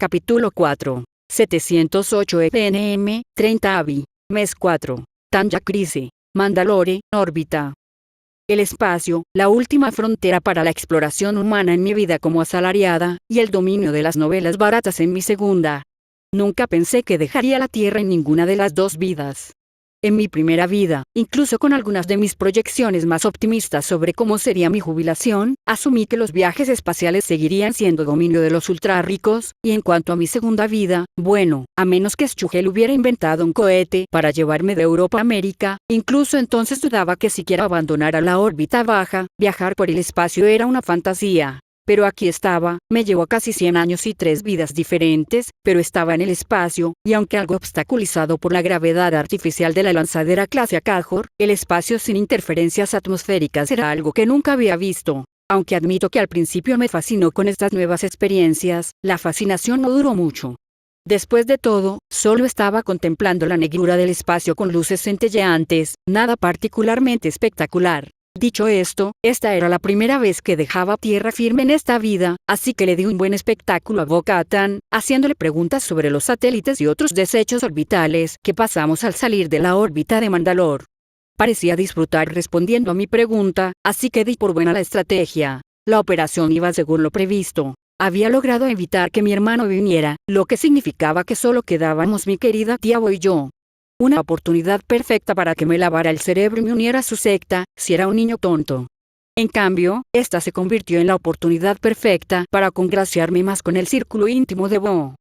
Capítulo 4. 708 EPNM, 30 AVI. Mes 4. Tanja Crise. Mandalore, órbita. El espacio, la última frontera para la exploración humana en mi vida como asalariada, y el dominio de las novelas baratas en mi segunda. Nunca pensé que dejaría la Tierra en ninguna de las dos vidas. En mi primera vida, incluso con algunas de mis proyecciones más optimistas sobre cómo sería mi jubilación, asumí que los viajes espaciales seguirían siendo dominio de los ultra ricos, y en cuanto a mi segunda vida, bueno, a menos que Schugel hubiera inventado un cohete para llevarme de Europa a América, incluso entonces dudaba que siquiera abandonara la órbita baja, viajar por el espacio era una fantasía. Pero aquí estaba, me llevó casi 100 años y 3 vidas diferentes, pero estaba en el espacio, y aunque algo obstaculizado por la gravedad artificial de la lanzadera clase Akajor, el espacio sin interferencias atmosféricas era algo que nunca había visto. Aunque admito que al principio me fascinó con estas nuevas experiencias, la fascinación no duró mucho. Después de todo, solo estaba contemplando la negrura del espacio con luces centelleantes, nada particularmente espectacular. Dicho esto, esta era la primera vez que dejaba tierra firme en esta vida, así que le di un buen espectáculo a Bo-Katan, haciéndole preguntas sobre los satélites y otros desechos orbitales que pasamos al salir de la órbita de Mandalore. Parecía disfrutar respondiendo a mi pregunta, así que di por buena la estrategia. La operación iba según lo previsto. Había logrado evitar que mi hermano viniera, lo que significaba que solo quedábamos mi querida tía Bo y yo. Una oportunidad perfecta para que me lavara el cerebro y me uniera a su secta, si era un niño tonto. En cambio, esta se convirtió en la oportunidad perfecta para congraciarme más con el círculo íntimo de Bo.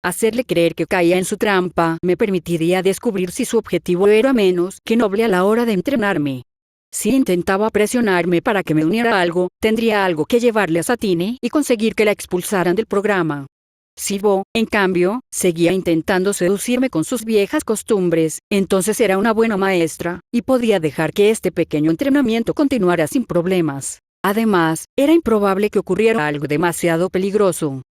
Hacerle creer que caía en su trampa me permitiría descubrir si su objetivo era menos que noble a la hora de entrenarme. Si intentaba presionarme para que me uniera a algo, tendría algo que llevarle a Satine y conseguir que la expulsaran del programa. Si Bo, en cambio, seguía intentando seducirme con sus viejas costumbres, entonces era una buena maestra, y podía dejar que este pequeño entrenamiento continuara sin problemas. Además, era improbable que ocurriera algo demasiado peligroso.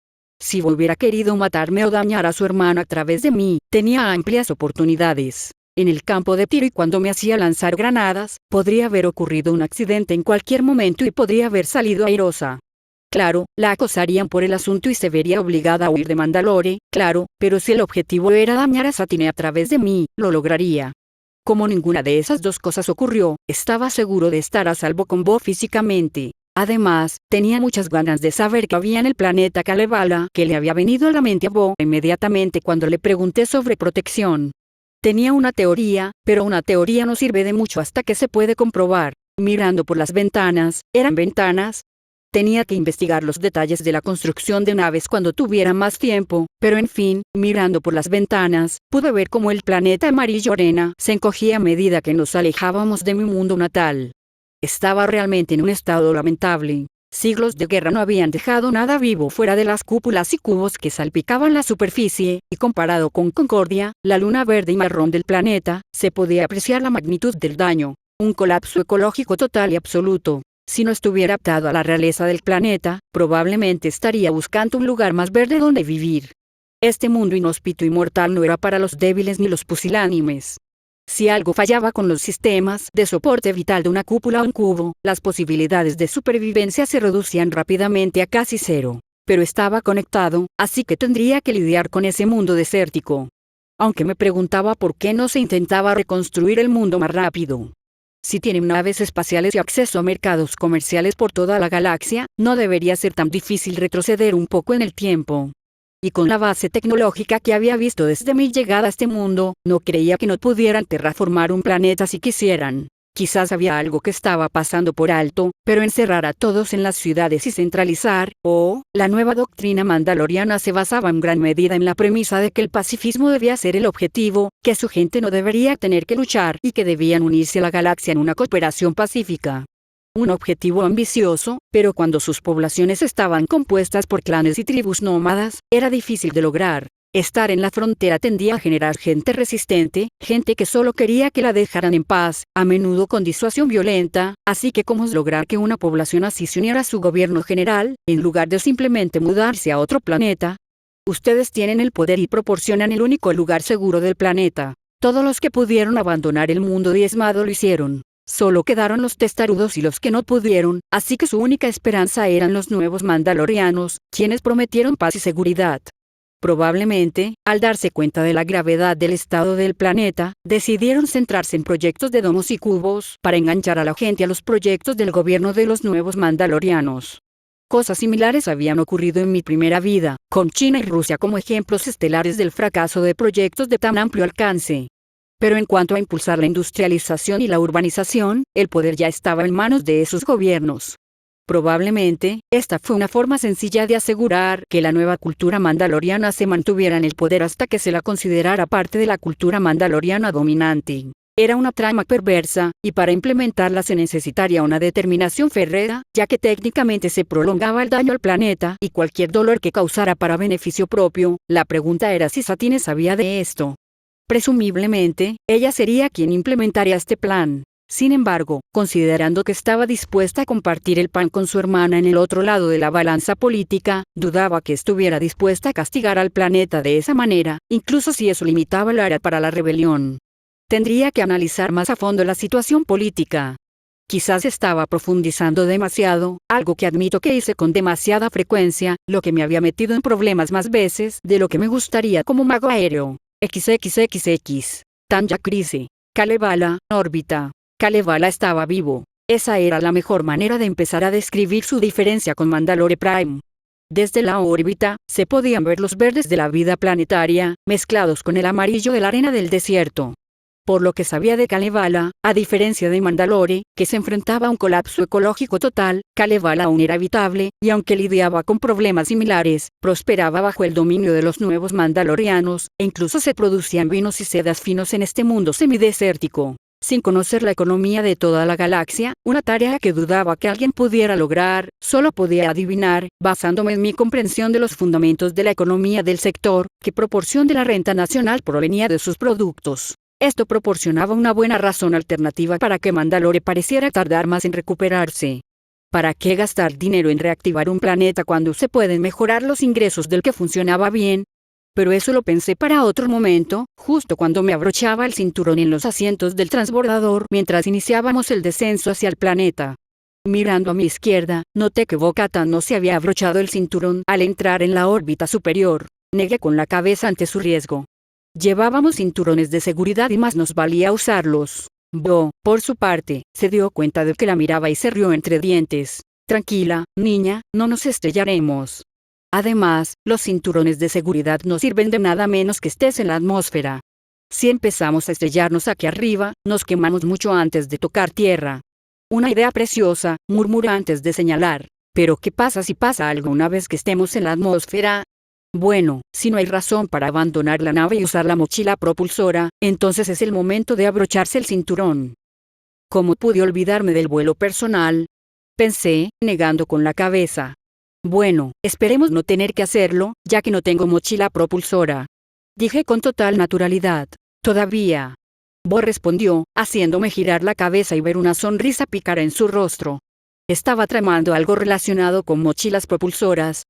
Si Bo hubiera querido matarme o dañar a su hermano a través de mí, tenía amplias oportunidades. En el campo de tiro y cuando me hacía lanzar granadas, podría haber ocurrido un accidente en cualquier momento y podría haber salido airosa. Claro, la acosarían por el asunto y se vería obligada a huir de Mandalore, claro, pero si el objetivo era dañar a Satine a través de mí, lo lograría. Como ninguna de esas dos cosas ocurrió, estaba seguro de estar a salvo con Bo físicamente. Además, tenía muchas ganas de saber qué había en el planeta Kalevala que le había venido a la mente a Bo inmediatamente cuando le pregunté sobre protección. Tenía una teoría, pero una teoría no sirve de mucho hasta que se puede comprobar. Mirando por las ventanas, ¿eran ventanas? Tenía que investigar los detalles de la construcción de naves cuando tuviera más tiempo, pero en fin, mirando por las ventanas, pude ver cómo el planeta amarillo arena se encogía a medida que nos alejábamos de mi mundo natal. Estaba realmente en un estado lamentable. Siglos de guerra no habían dejado nada vivo fuera de las cúpulas y cubos que salpicaban la superficie, y comparado con Concordia, la luna verde y marrón del planeta, se podía apreciar la magnitud del daño. Un colapso ecológico total y absoluto. Si no estuviera adaptado a la realeza del planeta, probablemente estaría buscando un lugar más verde donde vivir. Este mundo inhóspito y mortal no era para los débiles ni los pusilánimes. Si algo fallaba con los sistemas de soporte vital de una cúpula o un cubo, las posibilidades de supervivencia se reducían rápidamente a casi cero. Pero estaba conectado, así que tendría que lidiar con ese mundo desértico. Aunque me preguntaba por qué no se intentaba reconstruir el mundo más rápido. Si tienen naves espaciales y acceso a mercados comerciales por toda la galaxia, no debería ser tan difícil retroceder un poco en el tiempo. Y con la base tecnológica que había visto desde mi llegada a este mundo, no creía que no pudieran terraformar un planeta si quisieran. Quizás había algo que estaba pasando por alto, pero encerrar a todos en las ciudades y centralizar, la nueva doctrina mandaloriana se basaba en gran medida en la premisa de que el pacifismo debía ser el objetivo, que su gente no debería tener que luchar y que debían unirse a la galaxia en una cooperación pacífica. Un objetivo ambicioso, pero cuando sus poblaciones estaban compuestas por clanes y tribus nómadas, era difícil de lograr. Estar en la frontera tendía a generar gente resistente, gente que solo quería que la dejaran en paz, a menudo con disuasión violenta, así que cómo lograr que una población así se uniera a su gobierno general, en lugar de simplemente mudarse a otro planeta. Ustedes tienen el poder y proporcionan el único lugar seguro del planeta. Todos los que pudieron abandonar el mundo diezmado lo hicieron. Solo quedaron los testarudos y los que no pudieron, así que su única esperanza eran los nuevos mandalorianos, quienes prometieron paz y seguridad. Probablemente, al darse cuenta de la gravedad del estado del planeta, decidieron centrarse en proyectos de domos y cubos para enganchar a la gente a los proyectos del gobierno de los nuevos mandalorianos. Cosas similares habían ocurrido en mi primera vida, con China y Rusia como ejemplos estelares del fracaso de proyectos de tan amplio alcance. Pero en cuanto a impulsar la industrialización y la urbanización, el poder ya estaba en manos de esos gobiernos. Probablemente, esta fue una forma sencilla de asegurar que la nueva cultura mandaloriana se mantuviera en el poder hasta que se la considerara parte de la cultura mandaloriana dominante. Era una trama perversa, y para implementarla se necesitaría una determinación férrea, ya que técnicamente se prolongaba el daño al planeta y cualquier dolor que causara para beneficio propio. La pregunta era si Satine sabía de esto. Presumiblemente, ella sería quien implementaría este plan. Sin embargo, considerando que estaba dispuesta a compartir el pan con su hermana en el otro lado de la balanza política, dudaba que estuviera dispuesta a castigar al planeta de esa manera, incluso si eso limitaba el área para la rebelión. Tendría que analizar más a fondo la situación política. Quizás estaba profundizando demasiado, algo que admito que hice con demasiada frecuencia, lo que me había metido en problemas más veces de lo que me gustaría como mago aéreo. XXXX. Tanya Crisis. Kalevala, órbita. Kalevala estaba vivo. Esa era la mejor manera de empezar a describir su diferencia con Mandalore Prime. Desde la órbita, se podían ver los verdes de la vida planetaria, mezclados con el amarillo de la arena del desierto. Por lo que sabía de Kalevala, a diferencia de Mandalore, que se enfrentaba a un colapso ecológico total, Kalevala aún era habitable, y aunque lidiaba con problemas similares, prosperaba bajo el dominio de los nuevos mandalorianos, e incluso se producían vinos y sedas finos en este mundo semidesértico. Sin conocer la economía de toda la galaxia, una tarea que dudaba que alguien pudiera lograr, solo podía adivinar, basándome en mi comprensión de los fundamentos de la economía del sector, qué proporción de la renta nacional provenía de sus productos. Esto proporcionaba una buena razón alternativa para que Mandalore pareciera tardar más en recuperarse. ¿Para qué gastar dinero en reactivar un planeta cuando se pueden mejorar los ingresos del que funcionaba bien? Pero eso lo pensé para otro momento, justo cuando me abrochaba el cinturón en los asientos del transbordador mientras iniciábamos el descenso hacia el planeta. Mirando a mi izquierda, noté que Bo-Katan no se había abrochado el cinturón al entrar en la órbita superior. Negué con la cabeza ante su riesgo. Llevábamos cinturones de seguridad y más nos valía usarlos. Bo, por su parte, se dio cuenta de que la miraba y se rió entre dientes. Tranquila, niña, no nos estrellaremos. Además, los cinturones de seguridad no sirven de nada menos que estés en la atmósfera. Si empezamos a estrellarnos aquí arriba, nos quemamos mucho antes de tocar tierra. Una idea preciosa, murmuró antes de señalar. Pero ¿qué pasa si pasa algo una vez que estemos en la atmósfera? Bueno, si no hay razón para abandonar la nave y usar la mochila propulsora, entonces es el momento de abrocharse el cinturón. ¿Cómo pude olvidarme del vuelo personal? Pensé, negando con la cabeza. Bueno, esperemos no tener que hacerlo, ya que no tengo mochila propulsora. Dije con total naturalidad. Todavía. Bo respondió, haciéndome girar la cabeza y ver una sonrisa pícara en su rostro. Estaba tramando algo relacionado con mochilas propulsoras.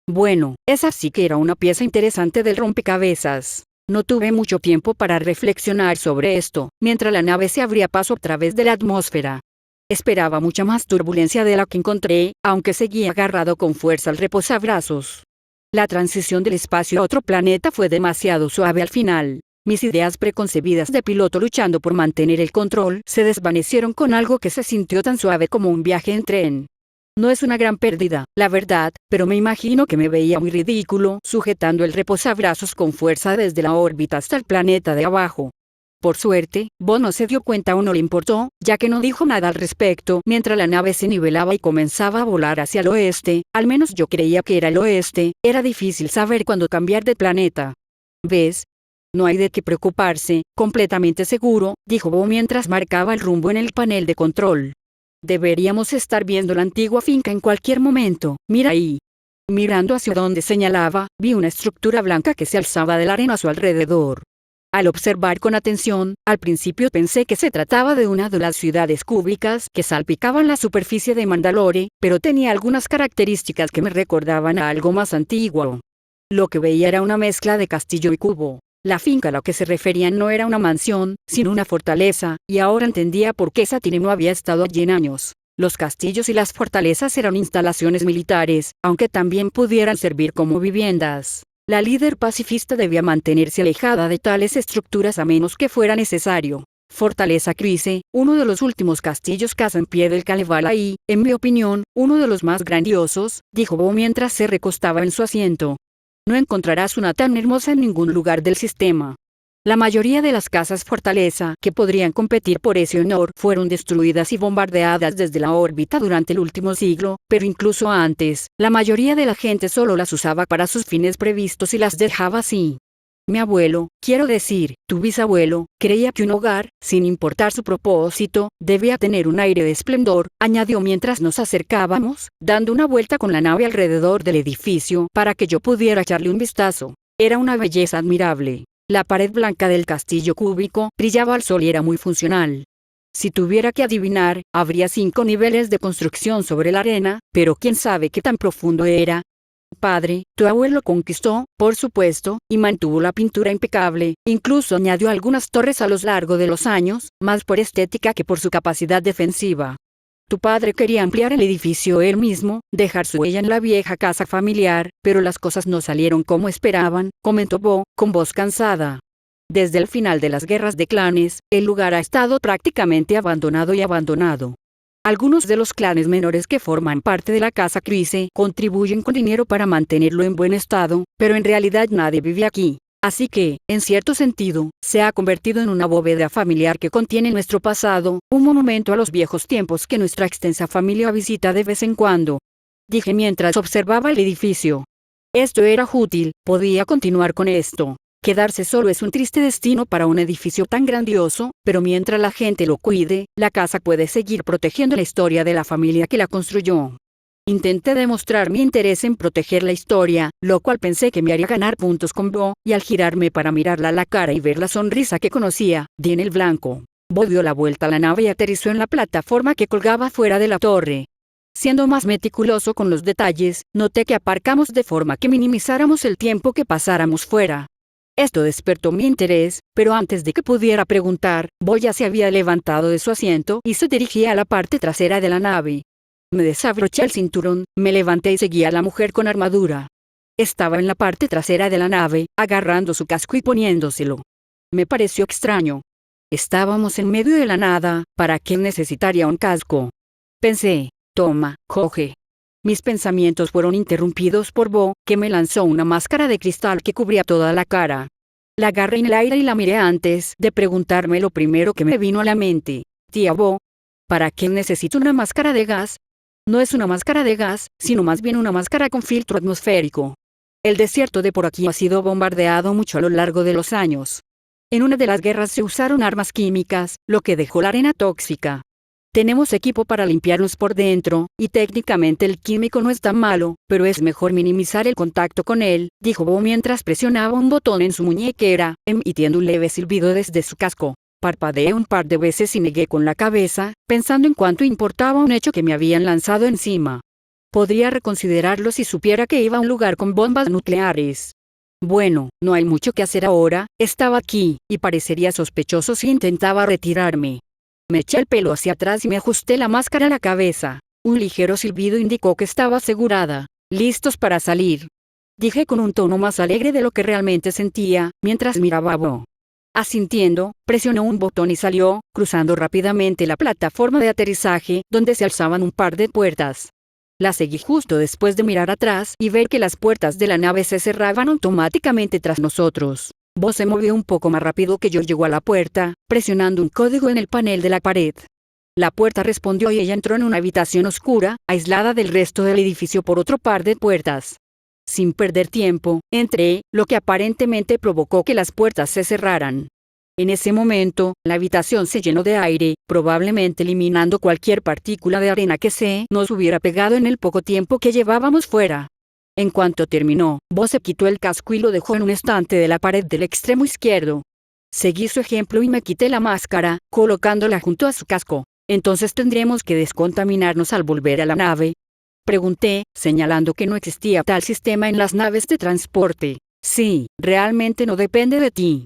Bueno, esa sí que era una pieza interesante del rompecabezas. No tuve mucho tiempo para reflexionar sobre esto, mientras la nave se abría paso a través de la atmósfera. Esperaba mucha más turbulencia de la que encontré, aunque seguía agarrado con fuerza al reposabrazos. La transición del espacio a otro planeta fue demasiado suave al final. Mis ideas preconcebidas de piloto luchando por mantener el control se desvanecieron con algo que se sintió tan suave como un viaje en tren. No es una gran pérdida, la verdad, pero me imagino que me veía muy ridículo sujetando el reposabrazos con fuerza desde la órbita hasta el planeta de abajo. Por suerte, Bo no se dio cuenta o no le importó, ya que no dijo nada al respecto mientras la nave se nivelaba y comenzaba a volar hacia el oeste, al menos yo creía que era el oeste, era difícil saber cuándo cambiar de planeta. ¿Ves? No hay de qué preocuparse, completamente seguro, dijo Bo mientras marcaba el rumbo en el panel de control. Deberíamos estar viendo la antigua finca en cualquier momento, mira ahí. Mirando hacia donde señalaba, vi una estructura blanca que se alzaba de la arena a su alrededor. Al observar con atención, al principio pensé que se trataba de una de las ciudades cúbicas que salpicaban la superficie de Mandalore, pero tenía algunas características que me recordaban a algo más antiguo. Lo que veía era una mezcla de castillo y cubo. La finca a la que se referían no era una mansión, sino una fortaleza, y ahora entendía por qué Satine no había estado allí en años. Los castillos y las fortalezas eran instalaciones militares, aunque también pudieran servir como viviendas. La líder pacifista debía mantenerse alejada de tales estructuras a menos que fuera necesario. Fortaleza Crise, uno de los últimos castillos casa en pie del Kalevala y, en mi opinión, uno de los más grandiosos, dijo Bo mientras se recostaba en su asiento. No encontrarás una tan hermosa en ningún lugar del sistema. La mayoría de las casas fortaleza que podrían competir por ese honor fueron destruidas y bombardeadas desde la órbita durante el último siglo, pero incluso antes, la mayoría de la gente solo las usaba para sus fines previstos y las dejaba así. Mi abuelo, quiero decir, tu bisabuelo, creía que un hogar, sin importar su propósito, debía tener un aire de esplendor, añadió mientras nos acercábamos, dando una vuelta con la nave alrededor del edificio para que yo pudiera echarle un vistazo. Era una belleza admirable. La pared blanca del castillo cúbico brillaba al sol y era muy funcional. Si tuviera que adivinar, habría 5 niveles de construcción sobre la arena, pero quién sabe qué tan profundo era. Padre, tu abuelo conquistó, por supuesto, y mantuvo la pintura impecable, incluso añadió algunas torres a lo largo de los años, más por estética que por su capacidad defensiva. Tu padre quería ampliar el edificio él mismo, dejar su huella en la vieja casa familiar, pero las cosas no salieron como esperaban, comentó Bo, con voz cansada. Desde el final de las guerras de clanes, el lugar ha estado prácticamente abandonado y abandonado. Algunos de los clanes menores que forman parte de la casa Crise contribuyen con dinero para mantenerlo en buen estado, pero en realidad nadie vive aquí. Así que, en cierto sentido, se ha convertido en una bóveda familiar que contiene nuestro pasado, un monumento a los viejos tiempos que nuestra extensa familia visita de vez en cuando. Dije mientras observaba el edificio. Esto era útil, podía continuar con esto. Quedarse solo es un triste destino para un edificio tan grandioso, pero mientras la gente lo cuide, la casa puede seguir protegiendo la historia de la familia que la construyó. Intenté demostrar mi interés en proteger la historia, lo cual pensé que me haría ganar puntos con Bo, y al girarme para mirarla a la cara y ver la sonrisa que conocía, di en el blanco. Bo dio la vuelta a la nave y aterrizó en la plataforma que colgaba fuera de la torre. Siendo más meticuloso con los detalles, noté que aparcamos de forma que minimizáramos el tiempo que pasáramos fuera. Esto despertó mi interés, pero antes de que pudiera preguntar, Bo ya se había levantado de su asiento y se dirigía a la parte trasera de la nave. Me desabroché el cinturón, me levanté y seguí a la mujer con armadura. Estaba en la parte trasera de la nave, agarrando su casco y poniéndoselo. Me pareció extraño. Estábamos en medio de la nada, ¿para qué necesitaría un casco? Pensé, toma, coge. Mis pensamientos fueron interrumpidos por Bo, que me lanzó una máscara de cristal que cubría toda la cara. La agarré en el aire y la miré antes de preguntarme lo primero que me vino a la mente. Tía Bo, ¿para qué necesito una máscara de gas? No es una máscara de gas, sino más bien una máscara con filtro atmosférico. El desierto de por aquí ha sido bombardeado mucho a lo largo de los años. En una de las guerras se usaron armas químicas, lo que dejó la arena tóxica. Tenemos equipo para limpiarnos por dentro, y técnicamente el químico no es tan malo, pero es mejor minimizar el contacto con él, dijo Bo mientras presionaba un botón en su muñequera, emitiendo un leve silbido desde su casco. Parpadeé un par de veces y negué con la cabeza, pensando en cuánto importaba un hecho que me habían lanzado encima. Podría reconsiderarlo si supiera que iba a un lugar con bombas nucleares. Bueno, no hay mucho que hacer ahora, estaba aquí, y parecería sospechoso si intentaba retirarme. Me eché el pelo hacia atrás y me ajusté la máscara a la cabeza. Un ligero silbido indicó que estaba asegurada. ¿Listos para salir?, dije con un tono más alegre de lo que realmente sentía, mientras miraba a Bo. Asintiendo, presionó un botón y salió, cruzando rápidamente la plataforma de aterrizaje, donde se alzaban un par de puertas. La seguí justo después de mirar atrás y ver que las puertas de la nave se cerraban automáticamente tras nosotros. Bo se movió un poco más rápido que yo. Llegó a la puerta, presionando un código en el panel de la pared. La puerta respondió y ella entró en una habitación oscura, aislada del resto del edificio por otro par de puertas. Sin perder tiempo, entré, lo que aparentemente provocó que las puertas se cerraran. En ese momento, la habitación se llenó de aire, probablemente eliminando cualquier partícula de arena que se nos hubiera pegado en el poco tiempo que llevábamos fuera. En cuanto terminó, Bo se quitó el casco y lo dejó en un estante de la pared del extremo izquierdo. Seguí su ejemplo y me quité la máscara, colocándola junto a su casco. ¿Entonces tendremos que descontaminarnos al volver a la nave?, pregunté, señalando que no existía tal sistema en las naves de transporte. Sí, realmente no depende de ti.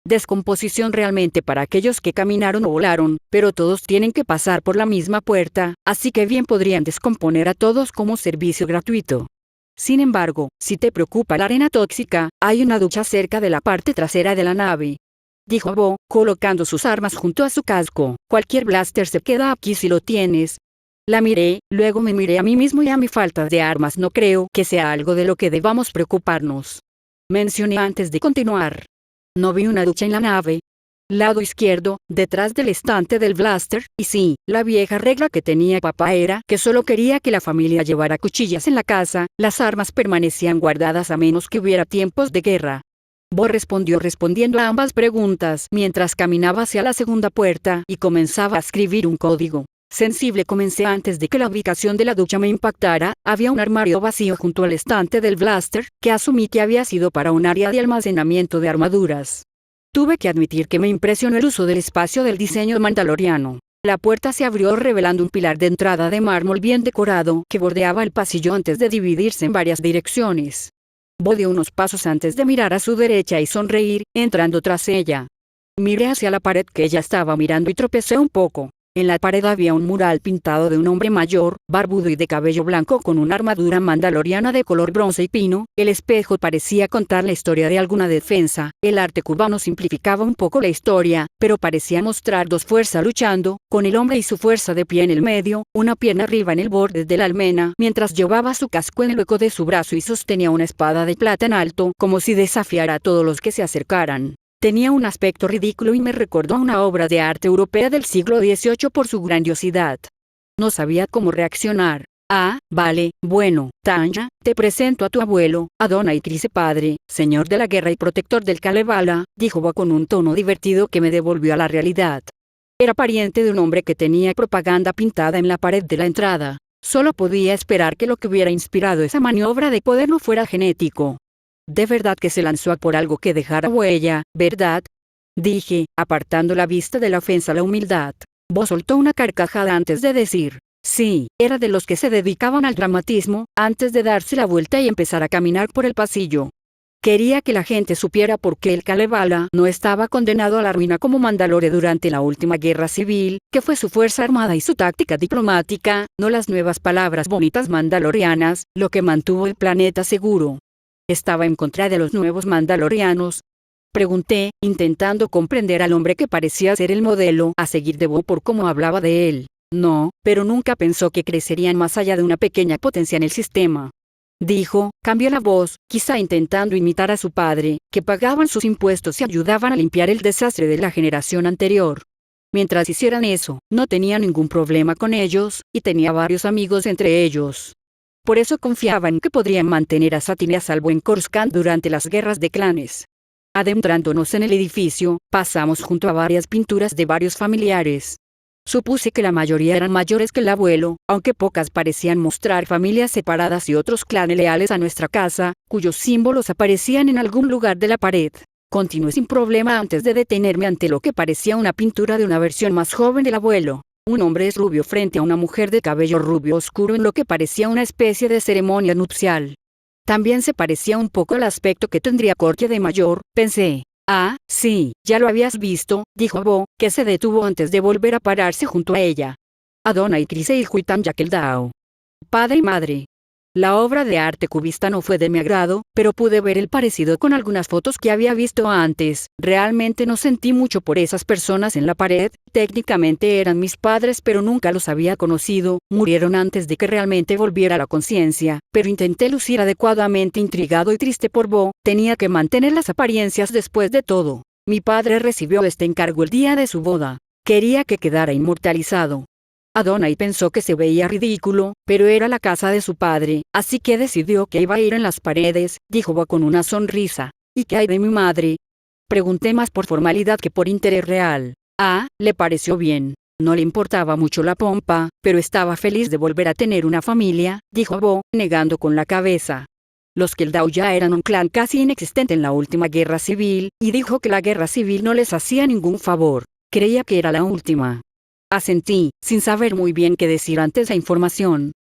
Descomposición realmente para aquellos que caminaron o volaron, pero todos tienen que pasar por la misma puerta, así que bien podrían descomponer a todos como servicio gratuito. Sin embargo, si te preocupa la arena tóxica, hay una ducha cerca de la parte trasera de la nave. Dijo Bo, colocando sus armas junto a su casco. Cualquier blaster se queda aquí si lo tienes. La miré, luego me miré a mí mismo y a mi falta de armas. No creo que sea algo de lo que debamos preocuparnos. Mencioné antes de continuar. No vi una ducha en la nave. Lado izquierdo, detrás del estante del blaster, y sí, la vieja regla que tenía papá era que solo quería que la familia llevara cuchillas en la casa, las armas permanecían guardadas a menos que hubiera tiempos de guerra. Bo respondió respondiendo a ambas preguntas mientras caminaba hacia la segunda puerta y comenzaba a escribir un código. Sensible comencé antes de que la ubicación de la ducha me impactara. Había un armario vacío junto al estante del blaster, que asumí que había sido para un área de almacenamiento de armaduras. Tuve que admitir que me impresionó el uso del espacio del diseño mandaloriano. La puerta se abrió revelando un pilar de entrada de mármol bien decorado que bordeaba el pasillo antes de dividirse en varias direcciones. Bo dio unos pasos antes de mirar a su derecha y sonreír, entrando tras ella. Miré hacia la pared que ella estaba mirando y tropecé un poco. En la pared había un mural pintado de un hombre mayor, barbudo y de cabello blanco con una armadura mandaloriana de color bronce y pino. El espejo parecía contar la historia de alguna defensa. El arte cubano simplificaba un poco la historia, pero parecía mostrar dos fuerzas luchando, con el hombre y su fuerza de pie en el medio, una pierna arriba en el borde de la almena, mientras llevaba su casco en el hueco de su brazo y sostenía una espada de plata en alto, como si desafiara a todos los que se acercaran. Tenía un aspecto ridículo y me recordó a una obra de arte europea del siglo XVIII por su grandiosidad. No sabía cómo reaccionar. Ah, vale, bueno, Tanya, te presento a tu abuelo, Adonai Crise padre, señor de la guerra y protector del Kalevala, dijo Bo con un tono divertido que me devolvió a la realidad. Era pariente de un hombre que tenía propaganda pintada en la pared de la entrada. Solo podía esperar que lo que hubiera inspirado esa maniobra de poder no fuera genético. De verdad que se lanzó a por algo que dejara huella, ¿verdad? Dije, apartando la vista de la ofensa a la humildad. Bo soltó una carcajada antes de decir, sí, era de los que se dedicaban al dramatismo, antes de darse la vuelta y empezar a caminar por el pasillo. Quería que la gente supiera por qué el Kalevala no estaba condenado a la ruina como Mandalore durante la última guerra civil, que fue su fuerza armada y su táctica diplomática, no las nuevas palabras bonitas mandalorianas, lo que mantuvo el planeta seguro. ¿Estaba en contra de los nuevos mandalorianos? Pregunté, intentando comprender al hombre que parecía ser el modelo a seguir de Bo por cómo hablaba de él. No, pero nunca pensó que crecerían más allá de una pequeña potencia en el sistema. Dijo, cambió la voz, quizá intentando imitar a su padre, que pagaban sus impuestos y ayudaban a limpiar el desastre de la generación anterior. Mientras hicieran eso, no tenía ningún problema con ellos, y tenía varios amigos entre ellos. Por eso confiaban que podrían mantener a Satine a salvo en Coruscant durante las guerras de clanes. Adentrándonos en el edificio, pasamos junto a varias pinturas de varios familiares. Supuse que la mayoría eran mayores que el abuelo, aunque pocas parecían mostrar familias separadas y otros clanes leales a nuestra casa, cuyos símbolos aparecían en algún lugar de la pared. Continué sin problema antes de detenerme ante lo que parecía una pintura de una versión más joven del abuelo. Un hombre es rubio frente a una mujer de cabello rubio oscuro en lo que parecía una especie de ceremonia nupcial. También se parecía un poco al aspecto que tendría Corkie de mayor, pensé. Ah, sí, ya lo habías visto, dijo Bo, que se detuvo antes de volver a pararse junto a ella. Adonai Crise y Huitam Yakeldao. Padre y madre. La obra de arte cubista no fue de mi agrado, pero pude ver el parecido con algunas fotos que había visto antes. Realmente no sentí mucho por esas personas en la pared. Técnicamente eran mis padres, pero nunca los había conocido. Murieron antes de que realmente volviera a la conciencia, pero intenté lucir adecuadamente intrigado y triste por Bo. Tenía que mantener las apariencias después de todo. Mi padre recibió este encargo el día de su boda. Quería que quedara inmortalizado. Adonai pensó que se veía ridículo, pero era la casa de su padre, así que decidió que iba a ir en las paredes, dijo Bo con una sonrisa. ¿Y qué hay de mi madre? Pregunté más por formalidad que por interés real. Ah, le pareció bien. No le importaba mucho la pompa, pero estaba feliz de volver a tener una familia, dijo Bo, negando con la cabeza. Los Keldao ya eran un clan casi inexistente en la última guerra civil, y dijo que la guerra civil no les hacía ningún favor. Creía que era la última. Asentí, sin saber muy bien qué decir ante esa información.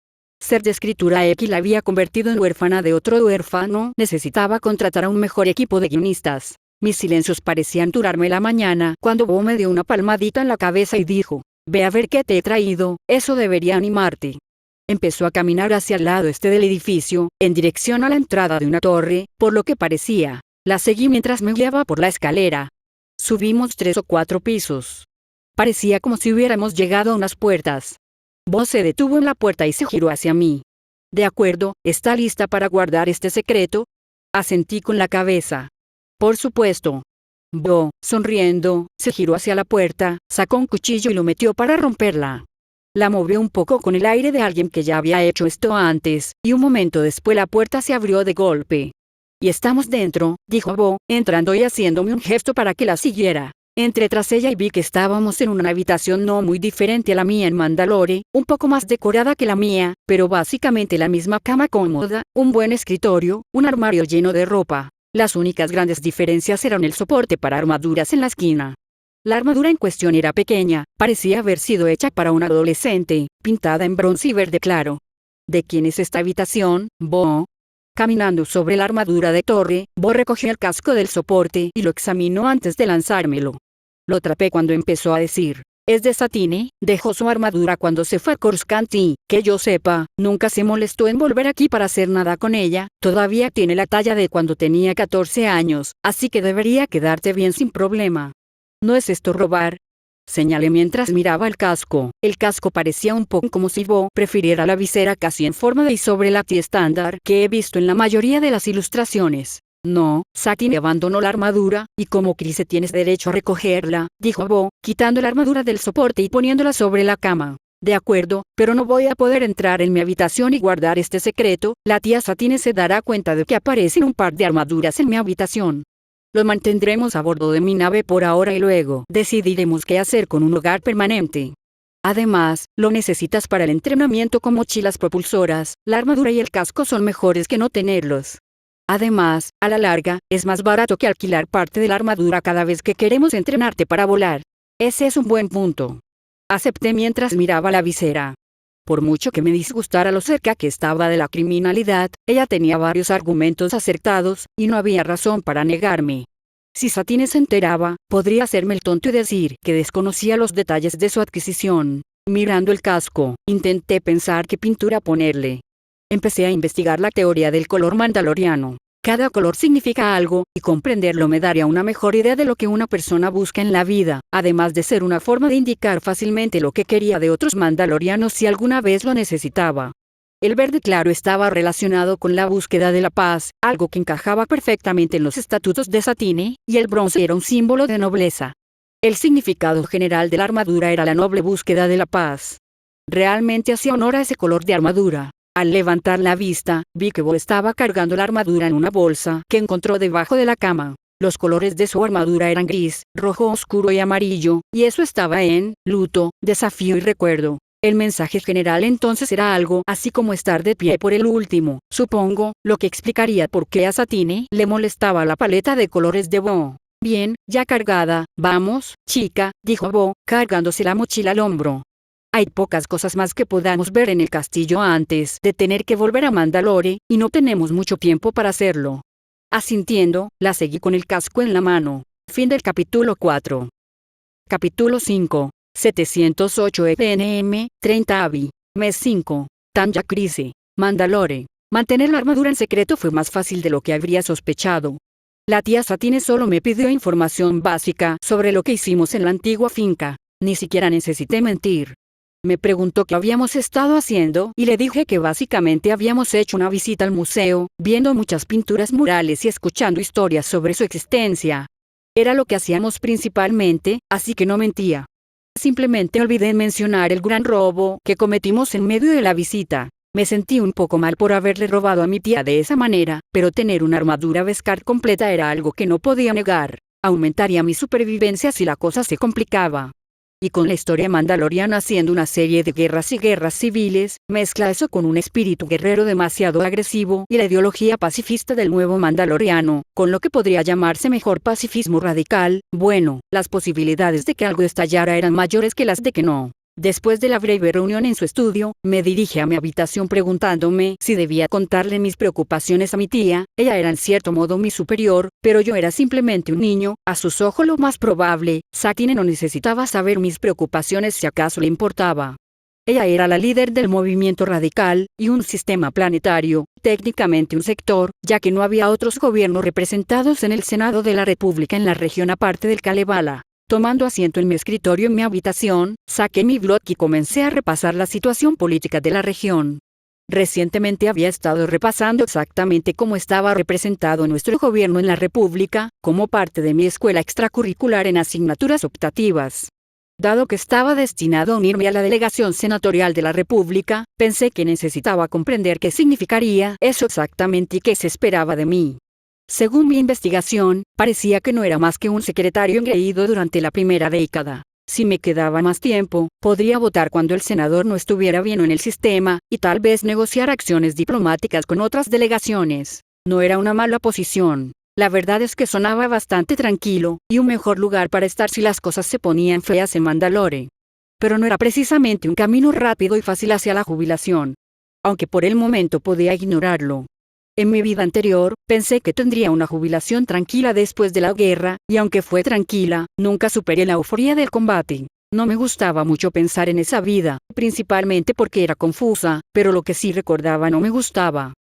Ser de escritura X la había convertido en huérfana de otro huérfano, necesitaba contratar a un mejor equipo de guionistas. Mis silencios parecían durarme la mañana, cuando Bo me dio una palmadita en la cabeza y dijo, ve a ver qué te he traído, eso debería animarte. Empezó a caminar hacia el lado este del edificio, en dirección a la entrada de una torre, por lo que parecía. La seguí mientras me guiaba por la escalera. Subimos 3 o 4 pisos. Parecía como si hubiéramos llegado a unas puertas. Bo se detuvo en la puerta y se giró hacia mí. De acuerdo, ¿está lista para guardar este secreto? Asentí con la cabeza. Por supuesto. Bo, sonriendo, se giró hacia la puerta, sacó un cuchillo y lo metió para romperla. La movió un poco con el aire de alguien que ya había hecho esto antes, y un momento después la puerta se abrió de golpe. Y estamos dentro, dijo Bo, entrando y haciéndome un gesto para que la siguiera. Entré tras ella y vi que estábamos en una habitación no muy diferente a la mía en Mandalore, un poco más decorada que la mía, pero básicamente la misma cama cómoda, un buen escritorio, un armario lleno de ropa. Las únicas grandes diferencias eran el soporte para armaduras en la esquina. La armadura en cuestión era pequeña, parecía haber sido hecha para un adolescente, pintada en bronce y verde claro. ¿De quién es esta habitación, Bo? Caminando sobre la armadura de torre, Bo recogió el casco del soporte y lo examinó antes de lanzármelo. Lo atrapé cuando empezó a decir, es de Satine, dejó su armadura cuando se fue a Coruscant y, que yo sepa, nunca se molestó en volver aquí para hacer nada con ella, todavía tiene la talla de cuando tenía 14 años, así que debería quedarte bien sin problema. ¿No es esto robar? Señalé mientras miraba el casco. El casco parecía un poco como si Bo prefiriera la visera casi en forma de y sobre la T estándar que he visto en la mayoría de las ilustraciones. No, Satine abandonó la armadura, y como Chris tienes derecho a recogerla, dijo Bo, quitando la armadura del soporte y poniéndola sobre la cama. De acuerdo, pero no voy a poder entrar en mi habitación y guardar este secreto, la tía Satine se dará cuenta de que aparecen un par de armaduras en mi habitación. Lo mantendremos a bordo de mi nave por ahora y luego decidiremos qué hacer con un hogar permanente. Además, lo necesitas para el entrenamiento con mochilas propulsoras, la armadura y el casco son mejores que no tenerlos. Además, a la larga, es más barato que alquilar parte de la armadura cada vez que queremos entrenarte para volar. Ese es un buen punto. Acepté mientras miraba la visera. Por mucho que me disgustara lo cerca que estaba de la criminalidad, ella tenía varios argumentos acertados, y no había razón para negarme. Si Satine se enteraba, podría hacerme el tonto y decir que desconocía los detalles de su adquisición. Mirando el casco, intenté pensar qué pintura ponerle. Empecé a investigar la teoría del color mandaloriano. Cada color significa algo, y comprenderlo me daría una mejor idea de lo que una persona busca en la vida, además de ser una forma de indicar fácilmente lo que quería de otros mandalorianos si alguna vez lo necesitaba. El verde claro estaba relacionado con la búsqueda de la paz, algo que encajaba perfectamente en los estatutos de Satine, y el bronce era un símbolo de nobleza. El significado general de la armadura era la noble búsqueda de la paz. Realmente hacía honor a ese color de armadura. Al levantar la vista, vi que Bo estaba cargando la armadura en una bolsa que encontró debajo de la cama. Los colores de su armadura eran gris, rojo oscuro y amarillo, y eso estaba en luto, desafío y recuerdo. El mensaje general entonces era algo así como estar de pie por el último, supongo, lo que explicaría por qué a Satine le molestaba la paleta de colores de Bo. Bien, ya cargada, vamos, chica, dijo Bo, cargándose la mochila al hombro. Hay pocas cosas más que podamos ver en el castillo antes de tener que volver a Mandalore, y no tenemos mucho tiempo para hacerlo. Asintiendo, la seguí con el casco en la mano. Fin del capítulo 4. Capítulo 5. 708 EPNM, 30 Avi. Mes 5. Tanja Crise. Mandalore. Mantener la armadura en secreto fue más fácil de lo que habría sospechado. La tía Satine solo me pidió información básica sobre lo que hicimos en la antigua finca. Ni siquiera necesité mentir. Me preguntó qué habíamos estado haciendo y le dije que básicamente habíamos hecho una visita al museo, viendo muchas pinturas murales y escuchando historias sobre su existencia. Era lo que hacíamos principalmente, así que no mentía. Simplemente olvidé mencionar el gran robo que cometimos en medio de la visita. Me sentí un poco mal por haberle robado a mi tía de esa manera, pero tener una armadura Beskar completa era algo que no podía negar. Aumentaría mi supervivencia si la cosa se complicaba. Y con la historia mandaloriana haciendo una serie de guerras y guerras civiles, mezcla eso con un espíritu guerrero demasiado agresivo y la ideología pacifista del nuevo mandaloriano, con lo que podría llamarse mejor pacifismo radical. Bueno, las posibilidades de que algo estallara eran mayores que las de que no. Después de la breve reunión en su estudio, me dirigí a mi habitación preguntándome si debía contarle mis preocupaciones a mi tía. Ella era en cierto modo mi superior, pero yo era simplemente un niño. A sus ojos lo más probable, Satine no necesitaba saber mis preocupaciones si acaso le importaba. Ella era la líder del movimiento radical, y un sistema planetario, técnicamente un sector, ya que no había otros gobiernos representados en el Senado de la República en la región aparte del Kalevala. Tomando asiento en mi escritorio en mi habitación, saqué mi blog y comencé a repasar la situación política de la región. Recientemente había estado repasando exactamente cómo estaba representado nuestro gobierno en la República, como parte de mi escuela extracurricular en asignaturas optativas. Dado que estaba destinado a unirme a la delegación senatorial de la República, pensé que necesitaba comprender qué significaría eso exactamente y qué se esperaba de mí. Según mi investigación, parecía que no era más que un secretario engreído durante la primera década. Si me quedaba más tiempo, podría votar cuando el senador no estuviera bien en el sistema, y tal vez negociar acciones diplomáticas con otras delegaciones. No era una mala posición. La verdad es que sonaba bastante tranquilo, y un mejor lugar para estar si las cosas se ponían feas en Mandalore. Pero no era precisamente un camino rápido y fácil hacia la jubilación. Aunque por el momento podía ignorarlo. En mi vida anterior, pensé que tendría una jubilación tranquila después de la guerra, y aunque fue tranquila, nunca superé la euforia del combate. No me gustaba mucho pensar en esa vida, principalmente porque era confusa, pero lo que sí recordaba no me gustaba.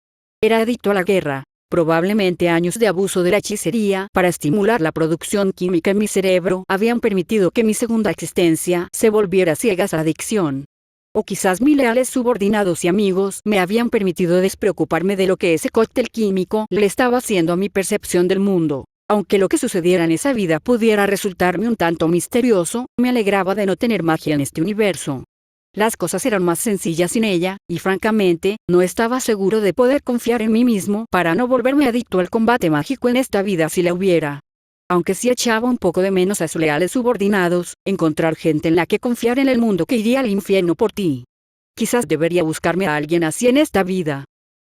Era adicto a la guerra. Probablemente años de abuso de la hechicería para estimular la producción química en mi cerebro habían permitido que mi segunda existencia se volviera ciega a la adicción. O quizás mis leales subordinados y amigos me habían permitido despreocuparme de lo que ese cóctel químico le estaba haciendo a mi percepción del mundo. Aunque lo que sucediera en esa vida pudiera resultarme un tanto misterioso, me alegraba de no tener magia en este universo. Las cosas eran más sencillas sin ella, y francamente, no estaba seguro de poder confiar en mí mismo para no volverme adicto al combate mágico en esta vida si la hubiera. Aunque sí echaba un poco de menos a sus leales subordinados, encontrar gente en la que confiar en el mundo que iría al infierno por ti. Quizás debería buscarme a alguien así en esta vida.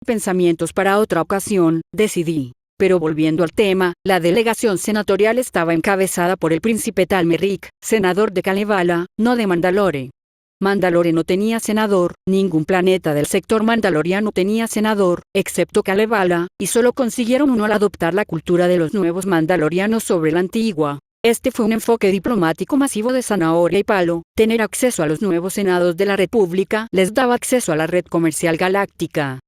Pensamientos para otra ocasión, decidí. Pero volviendo al tema, la delegación senatorial estaba encabezada por el príncipe Talmeric, senador de Kalevala, no de Mandalore. Mandalore no tenía senador, ningún planeta del sector mandaloriano tenía senador, excepto Kalevala, y solo consiguieron uno al adoptar la cultura de los nuevos mandalorianos sobre la antigua. Este fue un enfoque diplomático masivo de zanahoria y palo. Tener acceso a los nuevos senados de la República les daba acceso a la red comercial galáctica.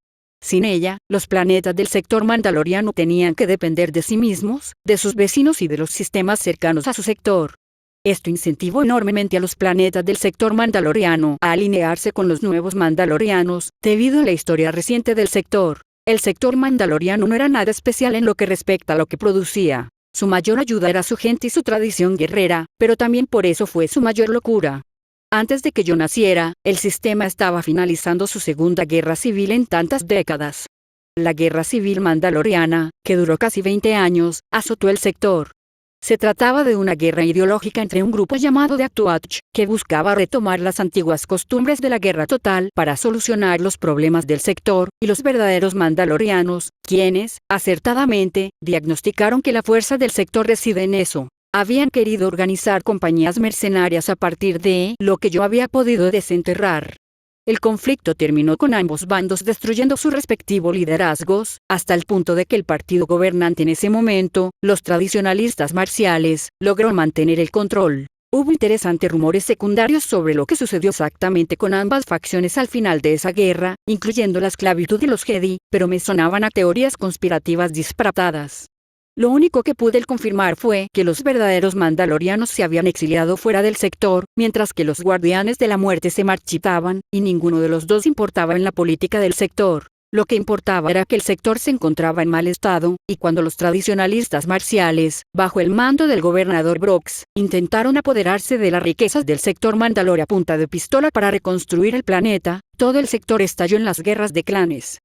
Sin ella, los planetas del sector mandaloriano tenían que depender de sí mismos, de sus vecinos y de los sistemas cercanos a su sector. Esto incentivó enormemente a los planetas del sector mandaloriano a alinearse con los nuevos mandalorianos, debido a la historia reciente del sector. El sector mandaloriano no era nada especial en lo que respecta a lo que producía. Su mayor ayuda era su gente y su tradición guerrera, pero también por eso fue su mayor locura. Antes de que yo naciera, el sistema estaba finalizando su segunda guerra civil en tantas décadas. La guerra civil mandaloriana, que duró casi 20 años, azotó el sector. Se trataba de una guerra ideológica entre un grupo llamado The Atuach, que buscaba retomar las antiguas costumbres de la guerra total para solucionar los problemas del sector, y los verdaderos mandalorianos, quienes, acertadamente, diagnosticaron que la fuerza del sector reside en eso. Habían querido organizar compañías mercenarias a partir de lo que yo había podido desenterrar. El conflicto terminó con ambos bandos destruyendo sus respectivos liderazgos, hasta el punto de que el partido gobernante en ese momento, los tradicionalistas marciales, logró mantener el control. Hubo interesantes rumores secundarios sobre lo que sucedió exactamente con ambas facciones al final de esa guerra, incluyendo la esclavitud de los Jedi, pero me sonaban a teorías conspirativas disparatadas. Lo único que pude confirmar fue que los verdaderos mandalorianos se habían exiliado fuera del sector, mientras que los guardianes de la muerte se marchitaban, y ninguno de los dos importaba en la política del sector. Lo que importaba era que el sector se encontraba en mal estado, y cuando los tradicionalistas marciales, bajo el mando del gobernador Brox, intentaron apoderarse de las riquezas del sector Mandalore a punta de pistola para reconstruir el planeta, todo el sector estalló en las guerras de clanes.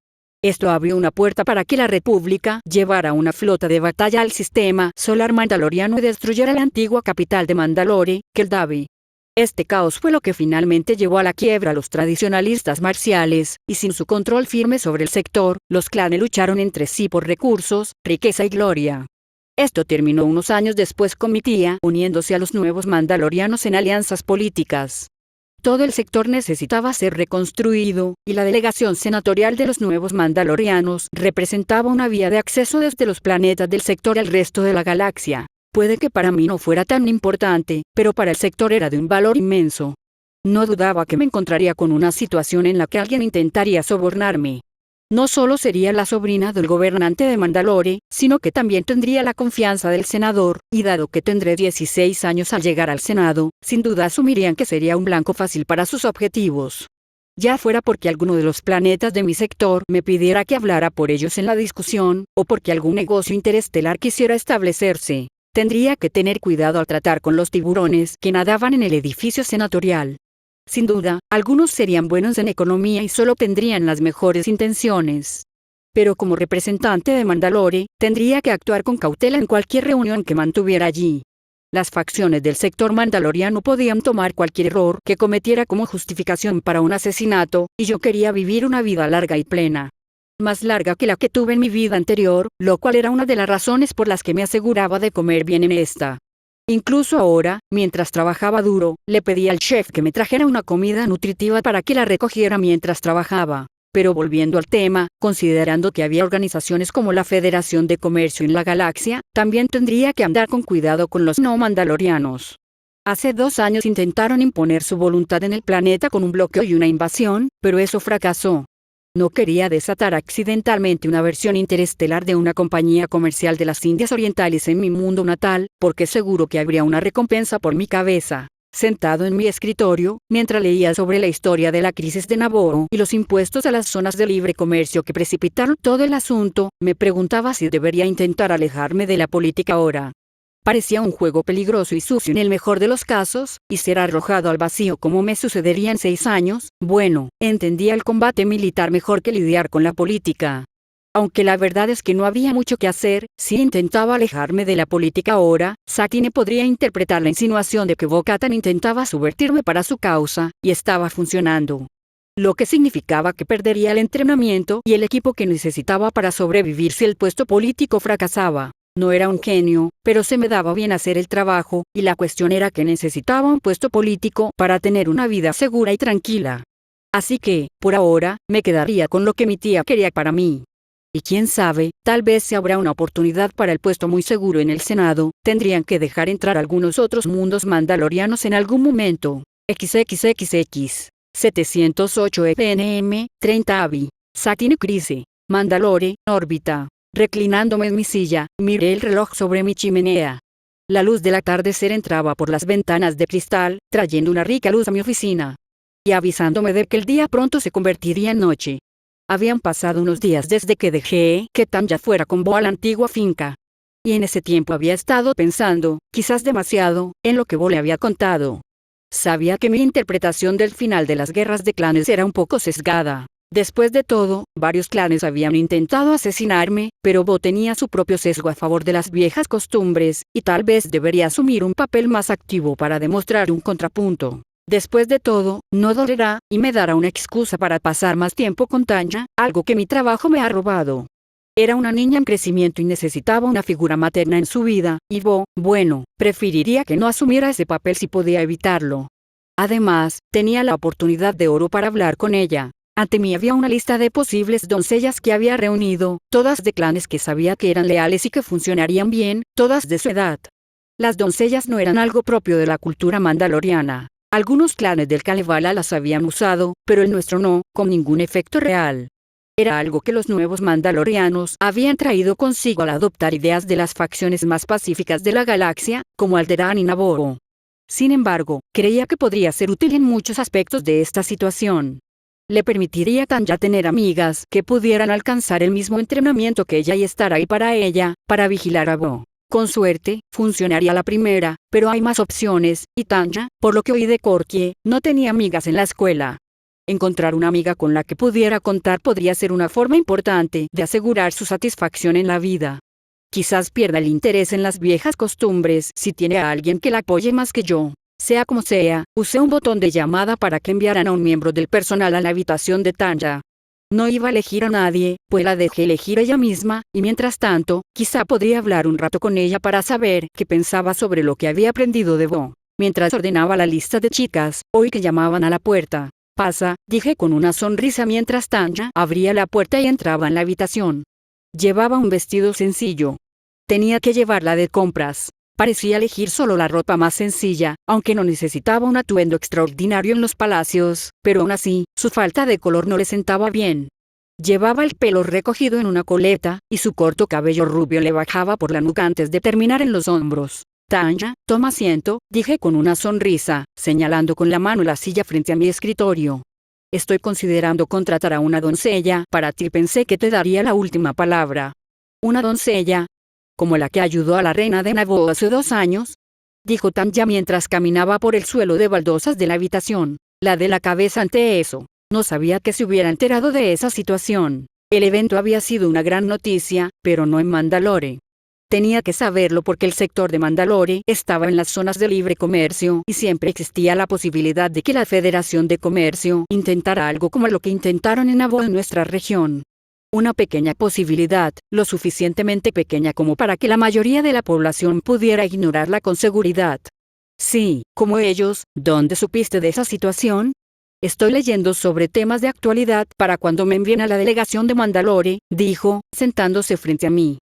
Esto abrió una puerta para que la República llevara una flota de batalla al sistema solar mandaloriano y destruyera la antigua capital de Mandalore, Keldavi. Este caos fue lo que finalmente llevó a la quiebra a los tradicionalistas marciales, y sin su control firme sobre el sector, los clanes lucharon entre sí por recursos, riqueza y gloria. Esto terminó unos años después con mi tía uniéndose a los nuevos mandalorianos en alianzas políticas. Todo el sector necesitaba ser reconstruido, y la delegación senatorial de los nuevos mandalorianos representaba una vía de acceso desde los planetas del sector al resto de la galaxia. Puede que para mí no fuera tan importante, pero para el sector era de un valor inmenso. No dudaba que me encontraría con una situación en la que alguien intentaría sobornarme. No solo sería la sobrina del gobernante de Mandalore, sino que también tendría la confianza del senador, y dado que tendré 16 años al llegar al Senado, sin duda asumirían que sería un blanco fácil para sus objetivos. Ya fuera porque alguno de los planetas de mi sector me pidiera que hablara por ellos en la discusión, o porque algún negocio interestelar quisiera establecerse, tendría que tener cuidado al tratar con los tiburones que nadaban en el edificio senatorial. Sin duda, algunos serían buenos en economía y solo tendrían las mejores intenciones. Pero como representante de Mandalore, tendría que actuar con cautela en cualquier reunión que mantuviera allí. Las facciones del sector mandaloriano podían tomar cualquier error que cometiera como justificación para un asesinato, y yo quería vivir una vida larga y plena. Más larga que la que tuve en mi vida anterior, lo cual era una de las razones por las que me aseguraba de comer bien en esta. Incluso ahora, mientras trabajaba duro, le pedí al chef que me trajera una comida nutritiva para que la recogiera mientras trabajaba. Pero volviendo al tema, considerando que había organizaciones como la Federación de Comercio en la Galaxia, también tendría que andar con cuidado con los no mandalorianos. Hace 2 años intentaron imponer su voluntad en el planeta con un bloqueo y una invasión, pero eso fracasó. No quería desatar accidentalmente una versión interestelar de una compañía comercial de las Indias Orientales en mi mundo natal, porque seguro que habría una recompensa por mi cabeza. Sentado en mi escritorio, mientras leía sobre la historia de la crisis de Naboo y los impuestos a las zonas de libre comercio que precipitaron todo el asunto, me preguntaba si debería intentar alejarme de la política ahora. Parecía un juego peligroso y sucio en el mejor de los casos, y ser arrojado al vacío como me sucedería en 6 años, bueno, entendía el combate militar mejor que lidiar con la política. Aunque la verdad es que no había mucho que hacer, si intentaba alejarme de la política ahora, Satine podría interpretar la insinuación de que Bo-Katan intentaba subvertirme para su causa, y estaba funcionando. Lo que significaba que perdería el entrenamiento y el equipo que necesitaba para sobrevivir si el puesto político fracasaba. No era un genio, pero se me daba bien hacer el trabajo, y la cuestión era que necesitaba un puesto político para tener una vida segura y tranquila. Así que, por ahora, me quedaría con lo que mi tía quería para mí. Y quién sabe, tal vez se habrá una oportunidad para el puesto muy seguro en el Senado, tendrían que dejar entrar algunos otros mundos mandalorianos en algún momento. XXXX 708 EPNM 30 AVI Satine Kryze Mandalore órbita. Reclinándome en mi silla, miré el reloj sobre mi chimenea. La luz del atardecer entraba por las ventanas de cristal, trayendo una rica luz a mi oficina. Y avisándome de que el día pronto se convertiría en noche. Habían pasado unos días desde que dejé que Tanya fuera con Bo a la antigua finca. Y en ese tiempo había estado pensando, quizás demasiado, en lo que Bo le había contado. Sabía que mi interpretación del final de las guerras de clanes era un poco sesgada. Después de todo, varios clanes habían intentado asesinarme, pero Bo tenía su propio sesgo a favor de las viejas costumbres, y tal vez debería asumir un papel más activo para demostrar un contrapunto. Después de todo, no dolerá, y me dará una excusa para pasar más tiempo con Tanya, algo que mi trabajo me ha robado. Era una niña en crecimiento y necesitaba una figura materna en su vida, y Bo, bueno, preferiría que no asumiera ese papel si podía evitarlo. Además, tenía la oportunidad de oro para hablar con ella. Ante mí había una lista de posibles doncellas que había reunido, todas de clanes que sabía que eran leales y que funcionarían bien, todas de su edad. Las doncellas no eran algo propio de la cultura mandaloriana. Algunos clanes del Kalevala las habían usado, pero el nuestro no, con ningún efecto real. Era algo que los nuevos mandalorianos habían traído consigo al adoptar ideas de las facciones más pacíficas de la galaxia, como Alderaan y Naboo. Sin embargo, creía que podría ser útil en muchos aspectos de esta situación. Le permitiría a Tanya tener amigas que pudieran alcanzar el mismo entrenamiento que ella y estar ahí para ella, para vigilar a Bo. Con suerte, funcionaría la primera, pero hay más opciones, y Tanya, por lo que oí de Korkie, no tenía amigas en la escuela. Encontrar una amiga con la que pudiera contar podría ser una forma importante de asegurar su satisfacción en la vida. Quizás pierda el interés en las viejas costumbres si tiene a alguien que la apoye más que yo. Sea como sea, usé un botón de llamada para que enviaran a un miembro del personal a la habitación de Tanya. No iba a elegir a nadie, pues la dejé elegir ella misma, y mientras tanto, quizá podría hablar un rato con ella para saber qué pensaba sobre lo que había aprendido de Bo. Mientras ordenaba la lista de chicas, oí que llamaban a la puerta. «Pasa», dije con una sonrisa mientras Tanya abría la puerta y entraba en la habitación. Llevaba un vestido sencillo. Tenía que llevarla de compras. Parecía elegir solo la ropa más sencilla, aunque no necesitaba un atuendo extraordinario en los palacios, pero aún así, su falta de color no le sentaba bien. Llevaba el pelo recogido en una coleta, y su corto cabello rubio le bajaba por la nuca antes de terminar en los hombros. Tanya, toma asiento, dije con una sonrisa, señalando con la mano la silla frente a mi escritorio. Estoy considerando contratar a una doncella, para ti pensé que te daría la última palabra. ¿Una doncella? ¿Como la que ayudó a la reina de Naboo hace 2 años? Dijo Tanya mientras caminaba por el suelo de baldosas de la habitación. La de la cabeza ante eso. No sabía que se hubiera enterado de esa situación. El evento había sido una gran noticia, pero no en Mandalore. Tenía que saberlo porque el sector de Mandalore estaba en las zonas de libre comercio y siempre existía la posibilidad de que la Federación de Comercio intentara algo como lo que intentaron en Naboo en nuestra región. Una pequeña posibilidad, lo suficientemente pequeña como para que la mayoría de la población pudiera ignorarla con seguridad. Sí, como ellos. ¿Dónde supiste de esa situación? Estoy leyendo sobre temas de actualidad para cuando me envíen a la delegación de Mandalore, dijo, sentándose frente a mí.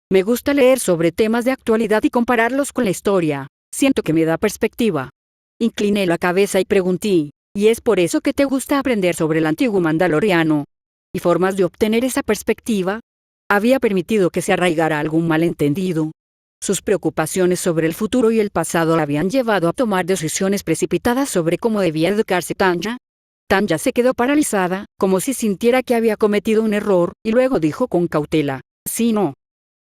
Me gusta leer sobre temas de actualidad y compararlos con la historia. Siento que me da perspectiva. Incliné la cabeza y pregunté, ¿y es por eso que te gusta aprender sobre el antiguo mandaloriano? ¿Y formas de obtener esa perspectiva? Había permitido que se arraigara algún malentendido. Sus preocupaciones sobre el futuro y el pasado la habían llevado a tomar decisiones precipitadas sobre cómo debía educarse Tanya. Tanya se quedó paralizada, como si sintiera que había cometido un error, y luego dijo con cautela, sí, no.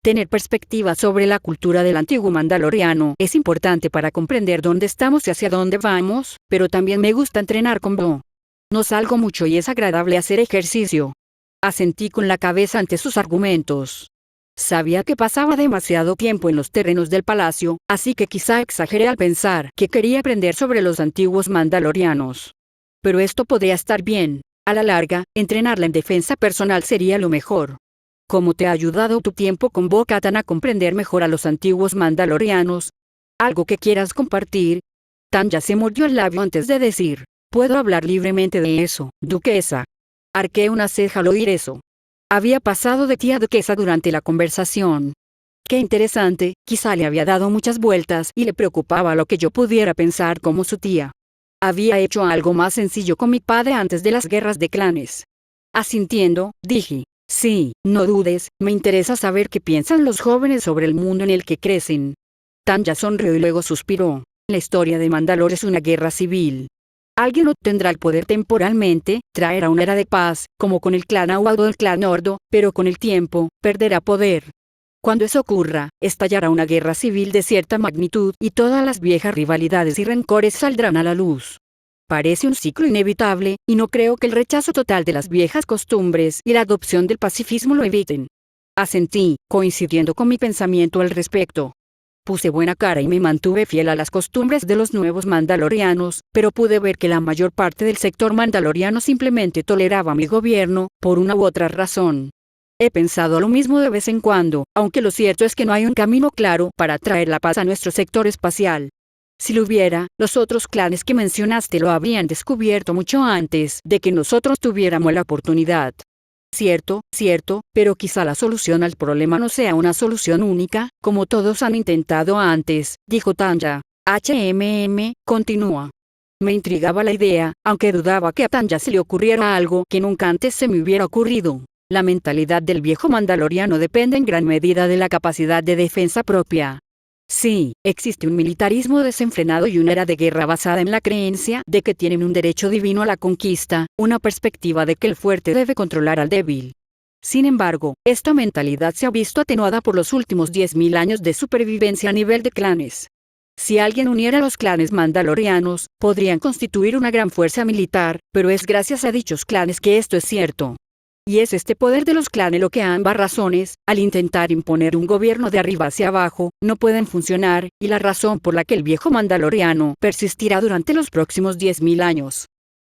Tener perspectiva sobre la cultura del antiguo mandaloriano es importante para comprender dónde estamos y hacia dónde vamos, pero también me gusta entrenar con Bo. No salgo mucho y es agradable hacer ejercicio. Asentí con la cabeza ante sus argumentos. Sabía que pasaba demasiado tiempo en los terrenos del palacio, así que quizá exageré al pensar que quería aprender sobre los antiguos mandalorianos. Pero esto podría estar bien. A la larga, entrenarla en defensa personal sería lo mejor. ¿Cómo te ha ayudado tu tiempo con Bo-Katan a comprender mejor a los antiguos mandalorianos? ¿Algo que quieras compartir? Tanya se mordió el labio antes de decir, puedo hablar libremente de eso, duquesa. Arqué una ceja al oír eso. Había pasado de tía a duquesa durante la conversación. Qué interesante, quizá le había dado muchas vueltas y le preocupaba lo que yo pudiera pensar como su tía. Había hecho algo más sencillo con mi padre antes de las guerras de clanes. Asintiendo, dije, sí, no dudes, me interesa saber qué piensan los jóvenes sobre el mundo en el que crecen. Tanya sonrió y luego suspiró. La historia de Mandalore es una guerra civil. Alguien obtendrá el poder temporalmente, traerá una era de paz, como con el clan Aguado o el clan Ordo, pero con el tiempo, perderá poder. Cuando eso ocurra, estallará una guerra civil de cierta magnitud y todas las viejas rivalidades y rencores saldrán a la luz. Parece un ciclo inevitable, y no creo que el rechazo total de las viejas costumbres y la adopción del pacifismo lo eviten. Asentí, coincidiendo con mi pensamiento al respecto. Puse buena cara y me mantuve fiel a las costumbres de los nuevos mandalorianos, pero pude ver que la mayor parte del sector mandaloriano simplemente toleraba mi gobierno, por una u otra razón. He pensado lo mismo de vez en cuando, aunque lo cierto es que no hay un camino claro para traer la paz a nuestro sector espacial. Si lo hubiera, los otros clanes que mencionaste lo habrían descubierto mucho antes de que nosotros tuviéramos la oportunidad. Cierto, pero quizá la solución al problema no sea una solución única, como todos han intentado antes, dijo Tanya. Continúa. Me intrigaba la idea, aunque dudaba que a Tanya se le ocurriera algo que nunca antes se me hubiera ocurrido. La mentalidad del viejo mandaloriano depende en gran medida de la capacidad de defensa propia. Sí, existe un militarismo desenfrenado y una era de guerra basada en la creencia de que tienen un derecho divino a la conquista, una perspectiva de que el fuerte debe controlar al débil. Sin embargo, esta mentalidad se ha visto atenuada por los últimos 10.000 años de supervivencia a nivel de clanes. Si alguien uniera a los clanes mandalorianos, podrían constituir una gran fuerza militar, pero es gracias a dichos clanes que esto es cierto. Y es este poder de los clanes lo que a ambas razones, al intentar imponer un gobierno de arriba hacia abajo, no pueden funcionar, y la razón por la que el viejo mandaloriano persistirá durante los próximos 10.000 años.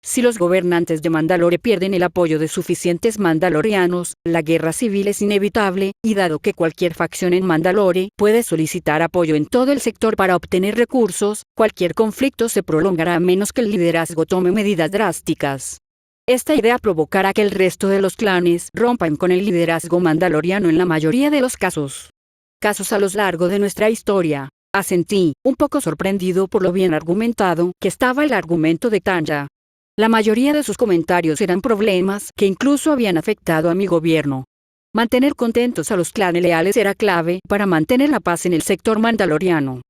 Si los gobernantes de Mandalore pierden el apoyo de suficientes mandalorianos, la guerra civil es inevitable, y dado que cualquier facción en Mandalore puede solicitar apoyo en todo el sector para obtener recursos, cualquier conflicto se prolongará a menos que el liderazgo tome medidas drásticas. Esta idea provocará que el resto de los clanes rompan con el liderazgo mandaloriano en la mayoría de los casos. Casos a lo largo de nuestra historia. Asentí, un poco sorprendido por lo bien argumentado que estaba el argumento de Tanya. La mayoría de sus comentarios eran problemas que incluso habían afectado a mi gobierno. Mantener contentos a los clanes leales era clave para mantener la paz en el sector mandaloriano.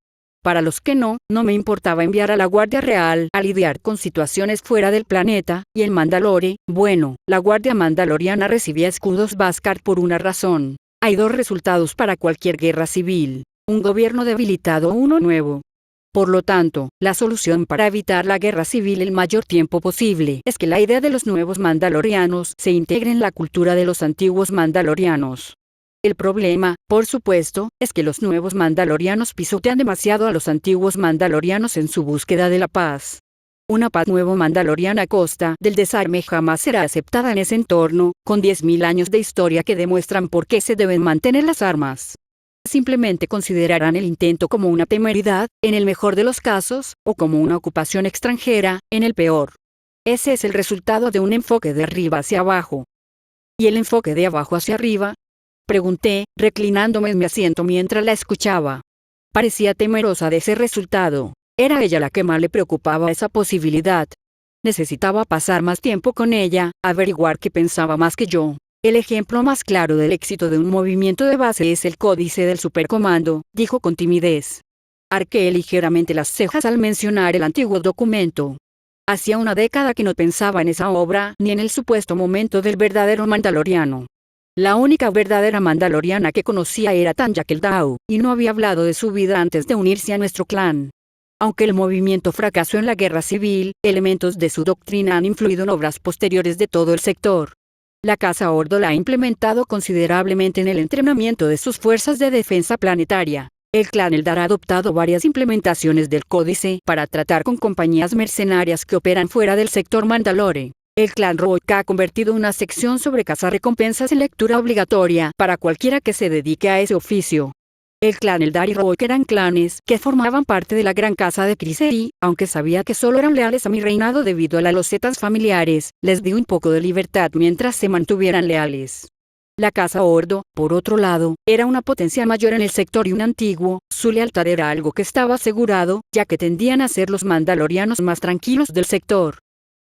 Para los que no me importaba enviar a la Guardia Real a lidiar con situaciones fuera del planeta, y el Mandalore, bueno, la Guardia Mandaloriana recibía escudos Beskar por una razón. Hay dos resultados para cualquier guerra civil: un gobierno debilitado o uno nuevo. Por lo tanto, la solución para evitar la guerra civil el mayor tiempo posible es que la idea de los nuevos mandalorianos se integre en la cultura de los antiguos mandalorianos. El problema, por supuesto, es que los nuevos mandalorianos pisotean demasiado a los antiguos mandalorianos en su búsqueda de la paz. Una paz nuevo mandaloriana a costa del desarme jamás será aceptada en ese entorno, con 10.000 años de historia que demuestran por qué se deben mantener las armas. Simplemente considerarán el intento como una temeridad, en el mejor de los casos, o como una ocupación extranjera, en el peor. Ese es el resultado de un enfoque de arriba hacia abajo. ¿Y el enfoque de abajo hacia arriba? Pregunté, reclinándome en mi asiento mientras la escuchaba. Parecía temerosa de ese resultado. Era ella la que más le preocupaba esa posibilidad. Necesitaba pasar más tiempo con ella, averiguar qué pensaba más que yo. El ejemplo más claro del éxito de un movimiento de base es el Códice del Supercomando, dijo con timidez. Arqué ligeramente las cejas al mencionar el antiguo documento. Hacía una década que no pensaba en esa obra ni en el supuesto momento del verdadero mandaloriano. La única verdadera mandaloriana que conocía era Tanya Keldau, y no había hablado de su vida antes de unirse a nuestro clan. Aunque el movimiento fracasó en la guerra civil, elementos de su doctrina han influido en obras posteriores de todo el sector. La Casa Ordo la ha implementado considerablemente en el entrenamiento de sus fuerzas de defensa planetaria. El clan Eldar ha adoptado varias implementaciones del códice para tratar con compañías mercenarias que operan fuera del sector Mandalore. El clan Rook ha convertido una sección sobre cazarrecompensas en lectura obligatoria para cualquiera que se dedique a ese oficio. El clan Eldar y Rook eran clanes que formaban parte de la gran casa de Crisei, aunque sabía que solo eran leales a mi reinado debido a las losetas familiares, les di un poco de libertad mientras se mantuvieran leales. La Casa Ordo, por otro lado, era una potencia mayor en el sector y un antiguo, su lealtad era algo que estaba asegurado, ya que tendían a ser los mandalorianos más tranquilos del sector.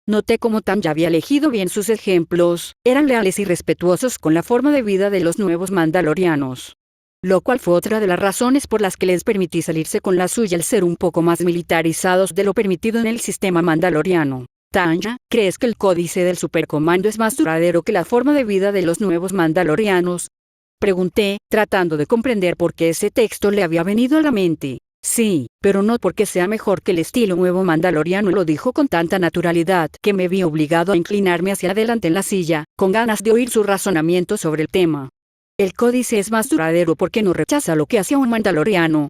Noté cómo Tanya había elegido bien sus ejemplos, eran leales y respetuosos con la forma de vida de los nuevos mandalorianos. Lo cual fue otra de las razones por las que les permití salirse con la suya al ser un poco más militarizados de lo permitido en el sistema mandaloriano. Tanya, ¿crees que el códice del supercomando es más duradero que la forma de vida de los nuevos mandalorianos? Pregunté, tratando de comprender por qué ese texto le había venido a la mente. Sí, pero no porque sea mejor que el estilo nuevo mandaloriano, lo dijo con tanta naturalidad que me vi obligado a inclinarme hacia adelante en la silla, con ganas de oír su razonamiento sobre el tema. El códice es más duradero porque no rechaza lo que hacía un mandaloriano.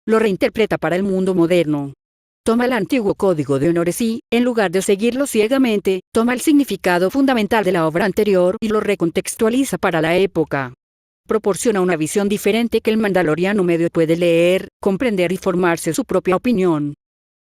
Lo reinterpreta para el mundo moderno. Toma el antiguo código de honores y, en lugar de seguirlo ciegamente, toma el significado fundamental de la obra anterior y lo recontextualiza para la época. Proporciona una visión diferente que el mandaloriano medio puede leer, comprender y formarse su propia opinión.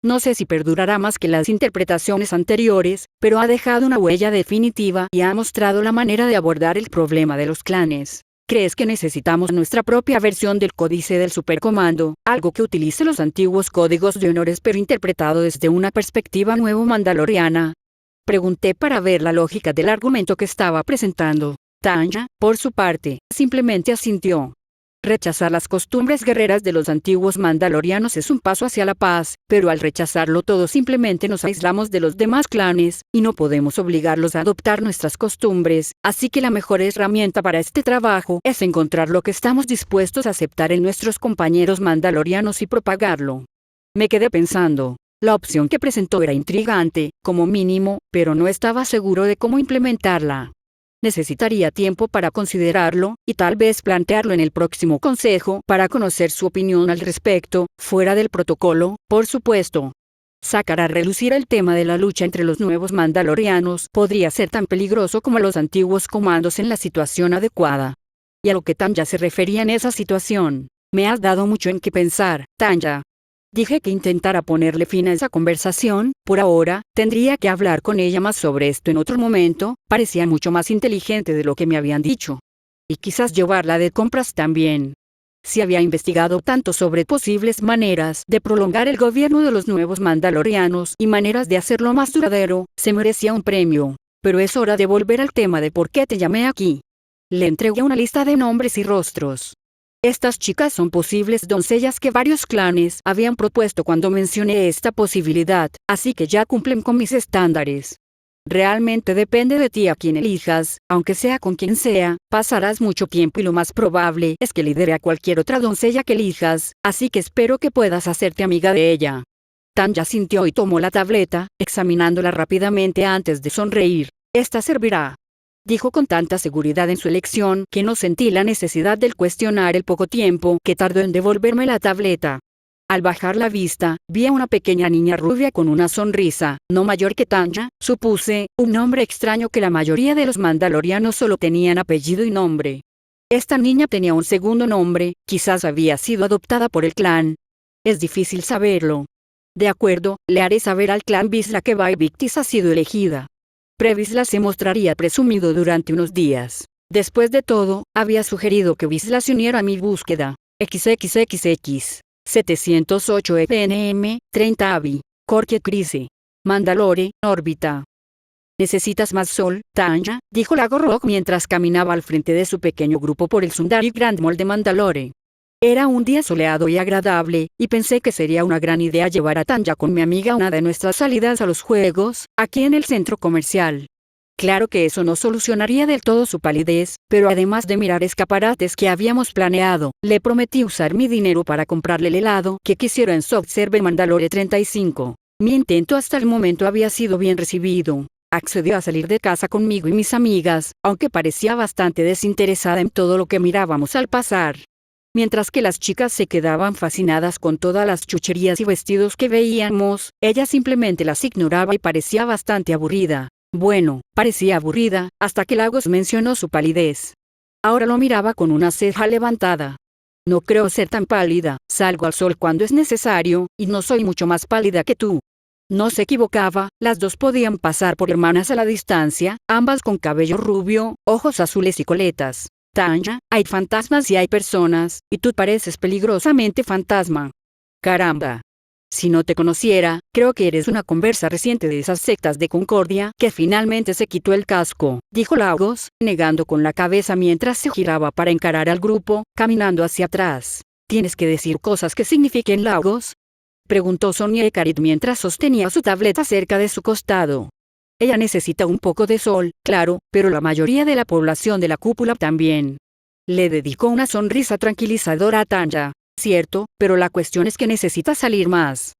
No sé si perdurará más que las interpretaciones anteriores, pero ha dejado una huella definitiva y ha mostrado la manera de abordar el problema de los clanes. ¿Crees que necesitamos nuestra propia versión del códice del supercomando, algo que utilice los antiguos códigos de honores pero interpretado desde una perspectiva nuevo mandaloriana? Pregunté para ver la lógica del argumento que estaba presentando. Tanya, por su parte, simplemente asintió. Rechazar las costumbres guerreras de los antiguos mandalorianos es un paso hacia la paz, pero al rechazarlo todo simplemente nos aislamos de los demás clanes, y no podemos obligarlos a adoptar nuestras costumbres, así que la mejor herramienta para este trabajo es encontrar lo que estamos dispuestos a aceptar en nuestros compañeros mandalorianos y propagarlo. Me quedé pensando. La opción que presentó era intrigante, como mínimo, pero no estaba seguro de cómo implementarla. Necesitaría tiempo para considerarlo, y tal vez plantearlo en el próximo consejo para conocer su opinión al respecto, fuera del protocolo, por supuesto. Sacar a relucir el tema de la lucha entre los nuevos mandalorianos podría ser tan peligroso como los antiguos comandos en la situación adecuada. Y a lo que Tanya se refería en esa situación, me has dado mucho en qué pensar, Tanya. Dije que intentara ponerle fin a esa conversación, por ahora, tendría que hablar con ella más sobre esto en otro momento, parecía mucho más inteligente de lo que me habían dicho. Y quizás llevarla de compras también. Si había investigado tanto sobre posibles maneras de prolongar el gobierno de los nuevos mandalorianos y maneras de hacerlo más duradero, se merecía un premio. Pero es hora de volver al tema de por qué te llamé aquí. Le entregué una lista de nombres y rostros. Estas chicas son posibles doncellas que varios clanes habían propuesto cuando mencioné esta posibilidad, así que ya cumplen con mis estándares. Realmente depende de ti a quien elijas, aunque sea con quien sea, pasarás mucho tiempo y lo más probable es que lidere a cualquier otra doncella que elijas, así que espero que puedas hacerte amiga de ella. Tanya sintió y tomó la tableta, examinándola rápidamente antes de sonreír. Esta servirá. Dijo con tanta seguridad en su elección que no sentí la necesidad de cuestionar el poco tiempo que tardó en devolverme la tableta. Al bajar la vista, vi a una pequeña niña rubia con una sonrisa, no mayor que Tanya, supuse, un nombre extraño que la mayoría de los mandalorianos solo tenían apellido y nombre. Esta niña tenía un segundo nombre, quizás había sido adoptada por el clan. Es difícil saberlo. De acuerdo, le haré saber al clan Vizsla que Bai Victis ha sido elegida. Pre-Vizsla se mostraría presumido durante unos días. Después de todo, había sugerido que Vizsla se uniera a mi búsqueda. XXXX. 708 EPNM, 30 AVI. Corkie Crisis. Mandalore, órbita. ¿Necesitas más sol, Tanya?, dijo Lago Rock mientras caminaba al frente de su pequeño grupo por el Sundari Grand Mall de Mandalore. Era un día soleado y agradable, y pensé que sería una gran idea llevar a Tanya con mi amiga a una de nuestras salidas a los juegos, aquí en el centro comercial. Claro que eso no solucionaría del todo su palidez, pero además de mirar escaparates que habíamos planeado, le prometí usar mi dinero para comprarle el helado que quisiera en Soft Serve Mandalore 35. Mi intento hasta el momento había sido bien recibido. Accedió a salir de casa conmigo y mis amigas, aunque parecía bastante desinteresada en todo lo que mirábamos al pasar. Mientras que las chicas se quedaban fascinadas con todas las chucherías y vestidos que veíamos, ella simplemente las ignoraba y parecía bastante aburrida. Bueno, parecía aburrida, hasta que Lagos mencionó su palidez. Ahora lo miraba con una ceja levantada. No creo ser tan pálida, salgo al sol cuando es necesario, y no soy mucho más pálida que tú. No se equivocaba, las dos podían pasar por hermanas a la distancia, ambas con cabello rubio, ojos azules y coletas. Tanya, hay fantasmas y hay personas, y tú pareces peligrosamente fantasma. Caramba. Si no te conociera, creo que eres una conversa reciente de esas sectas de Concordia que finalmente se quitó el casco, dijo Lagos, negando con la cabeza mientras se giraba para encarar al grupo, caminando hacia atrás. ¿Tienes que decir cosas que signifiquen Lagos?, preguntó Sonia Ekarit mientras sostenía su tableta cerca de su costado. Ella necesita un poco de sol, claro, pero la mayoría de la población de la cúpula también. Le dedicó una sonrisa tranquilizadora a Tanya. Cierto, pero la cuestión es que necesita salir más.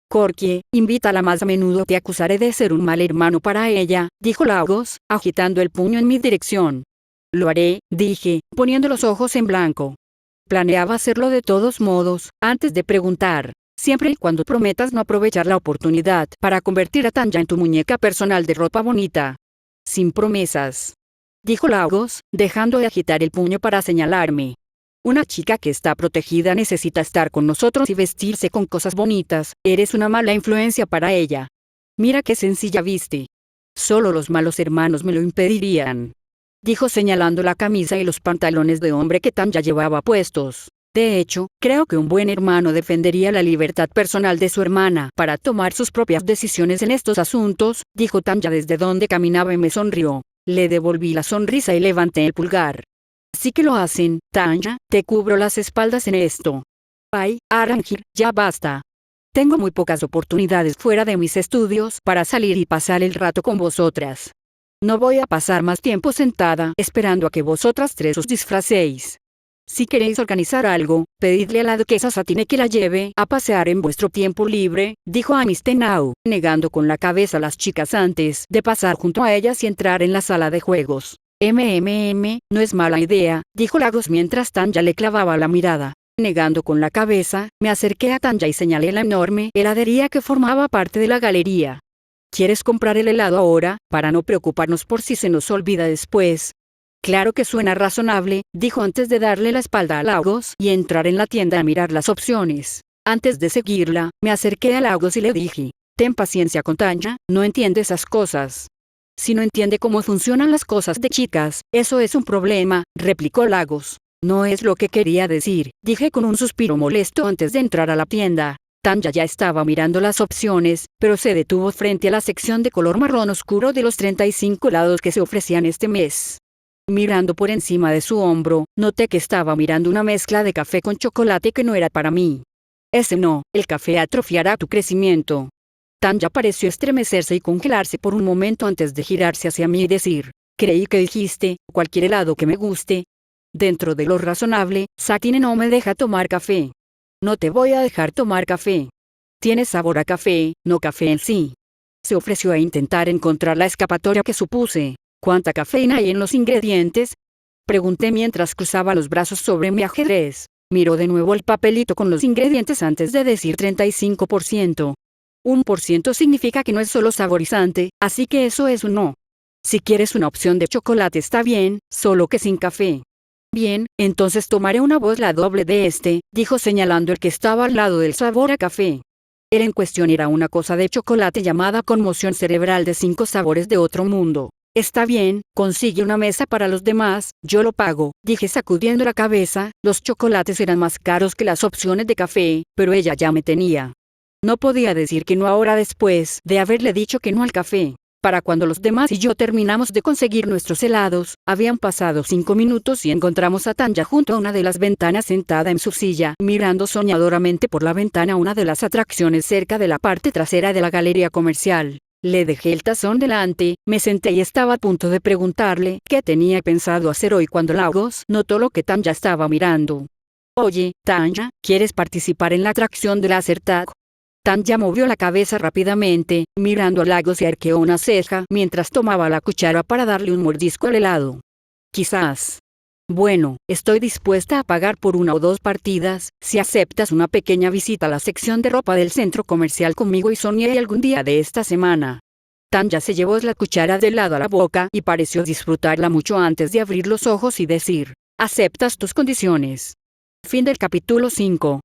Corkie, invítala más a menudo. Te acusaré de ser un mal hermano para ella, dijo Lagos, agitando el puño en mi dirección. Lo haré, dije, poniendo los ojos en blanco. Planeaba hacerlo de todos modos, antes de preguntar. Siempre y cuando prometas no aprovechar la oportunidad para convertir a Tanya en tu muñeca personal de ropa bonita. Sin promesas, dijo Lagos, dejando de agitar el puño para señalarme. Una chica que está protegida necesita estar con nosotros y vestirse con cosas bonitas. Eres una mala influencia para ella. Mira qué sencilla viste. Solo los malos hermanos me lo impedirían, dijo señalando la camisa y los pantalones de hombre que Tanya llevaba puestos. De hecho, creo que un buen hermano defendería la libertad personal de su hermana para tomar sus propias decisiones en estos asuntos, dijo Tanya desde donde caminaba y me sonrió. Le devolví la sonrisa y levanté el pulgar. Sí que lo hacen, Tanya, te cubro las espaldas en esto. Ay, Arangir, ya basta. Tengo muy pocas oportunidades fuera de mis estudios para salir y pasar el rato con vosotras. No voy a pasar más tiempo sentada esperando a que vosotras tres os disfracéis. Si queréis organizar algo, pedidle a la duquesa Satine que la lleve a pasear en vuestro tiempo libre, dijo Amistenau, negando con la cabeza a las chicas antes de pasar junto a ellas y entrar en la sala de juegos. No es mala idea, dijo Lagos mientras Tanya le clavaba la mirada. Negando con la cabeza, me acerqué a Tanya y señalé la enorme heladería que formaba parte de la galería. ¿Quieres comprar el helado ahora, para no preocuparnos por si se nos olvida después? Claro que suena razonable, dijo antes de darle la espalda a Lagos y entrar en la tienda a mirar las opciones. Antes de seguirla, me acerqué a Lagos y le dije, ten paciencia con Tanya, no entiende esas cosas. Si no entiende cómo funcionan las cosas de chicas, eso es un problema, replicó Lagos. No es lo que quería decir, dije con un suspiro molesto antes de entrar a la tienda. Tanya ya estaba mirando las opciones, pero se detuvo frente a la sección de color marrón oscuro de los 35 helados que se ofrecían este mes. Mirando por encima de su hombro, noté que estaba mirando una mezcla de café con chocolate que no era para mí. Ese no, el café atrofiará tu crecimiento. Tanya pareció estremecerse y congelarse por un momento antes de girarse hacia mí y decir, creí que dijiste, cualquier helado que me guste. Dentro de lo razonable, Satine no me deja tomar café. No te voy a dejar tomar café. Tiene sabor a café, no café en sí. Se ofreció a intentar encontrar la escapatoria que supuse. ¿Cuánta cafeína hay en los ingredientes? Pregunté mientras cruzaba los brazos sobre mi ajedrez. Miró de nuevo el papelito con los ingredientes antes de decir 35%. 1% significa que no es solo saborizante, así que eso es un no. Si quieres una opción de chocolate está bien, solo que sin café. Bien, entonces tomaré una voz la doble de este, dijo señalando el que estaba al lado del sabor a café. El en cuestión era una cosa de chocolate llamada conmoción cerebral de 5 sabores de otro mundo. Está bien, consigue una mesa para los demás, yo lo pago, dije sacudiendo la cabeza. Los chocolates eran más caros que las opciones de café, pero ella ya me tenía. No podía decir que no ahora después de haberle dicho que no al café. Para cuando los demás y yo terminamos de conseguir nuestros helados, habían pasado 5 minutos y encontramos a Tanya junto a una de las ventanas sentada en su silla, mirando soñadoramente por la ventana una de las atracciones cerca de la parte trasera de la galería comercial. Le dejé el tazón delante, me senté y estaba a punto de preguntarle qué tenía pensado hacer hoy cuando Lagos notó lo que Tanya estaba mirando. Oye, Tanya, ¿quieres participar en la atracción del laser tag? Tanya movió la cabeza rápidamente, mirando a Lagos y arqueó una ceja mientras tomaba la cuchara para darle un mordisco al helado. Quizás. Bueno, estoy dispuesta a pagar por 1 o 2 partidas, si aceptas una pequeña visita a la sección de ropa del centro comercial conmigo y Sonia y algún día de esta semana. Tanya se llevó la cuchara de helado a la boca y pareció disfrutarla mucho antes de abrir los ojos y decir, ¿aceptas tus condiciones? Fin del capítulo 5.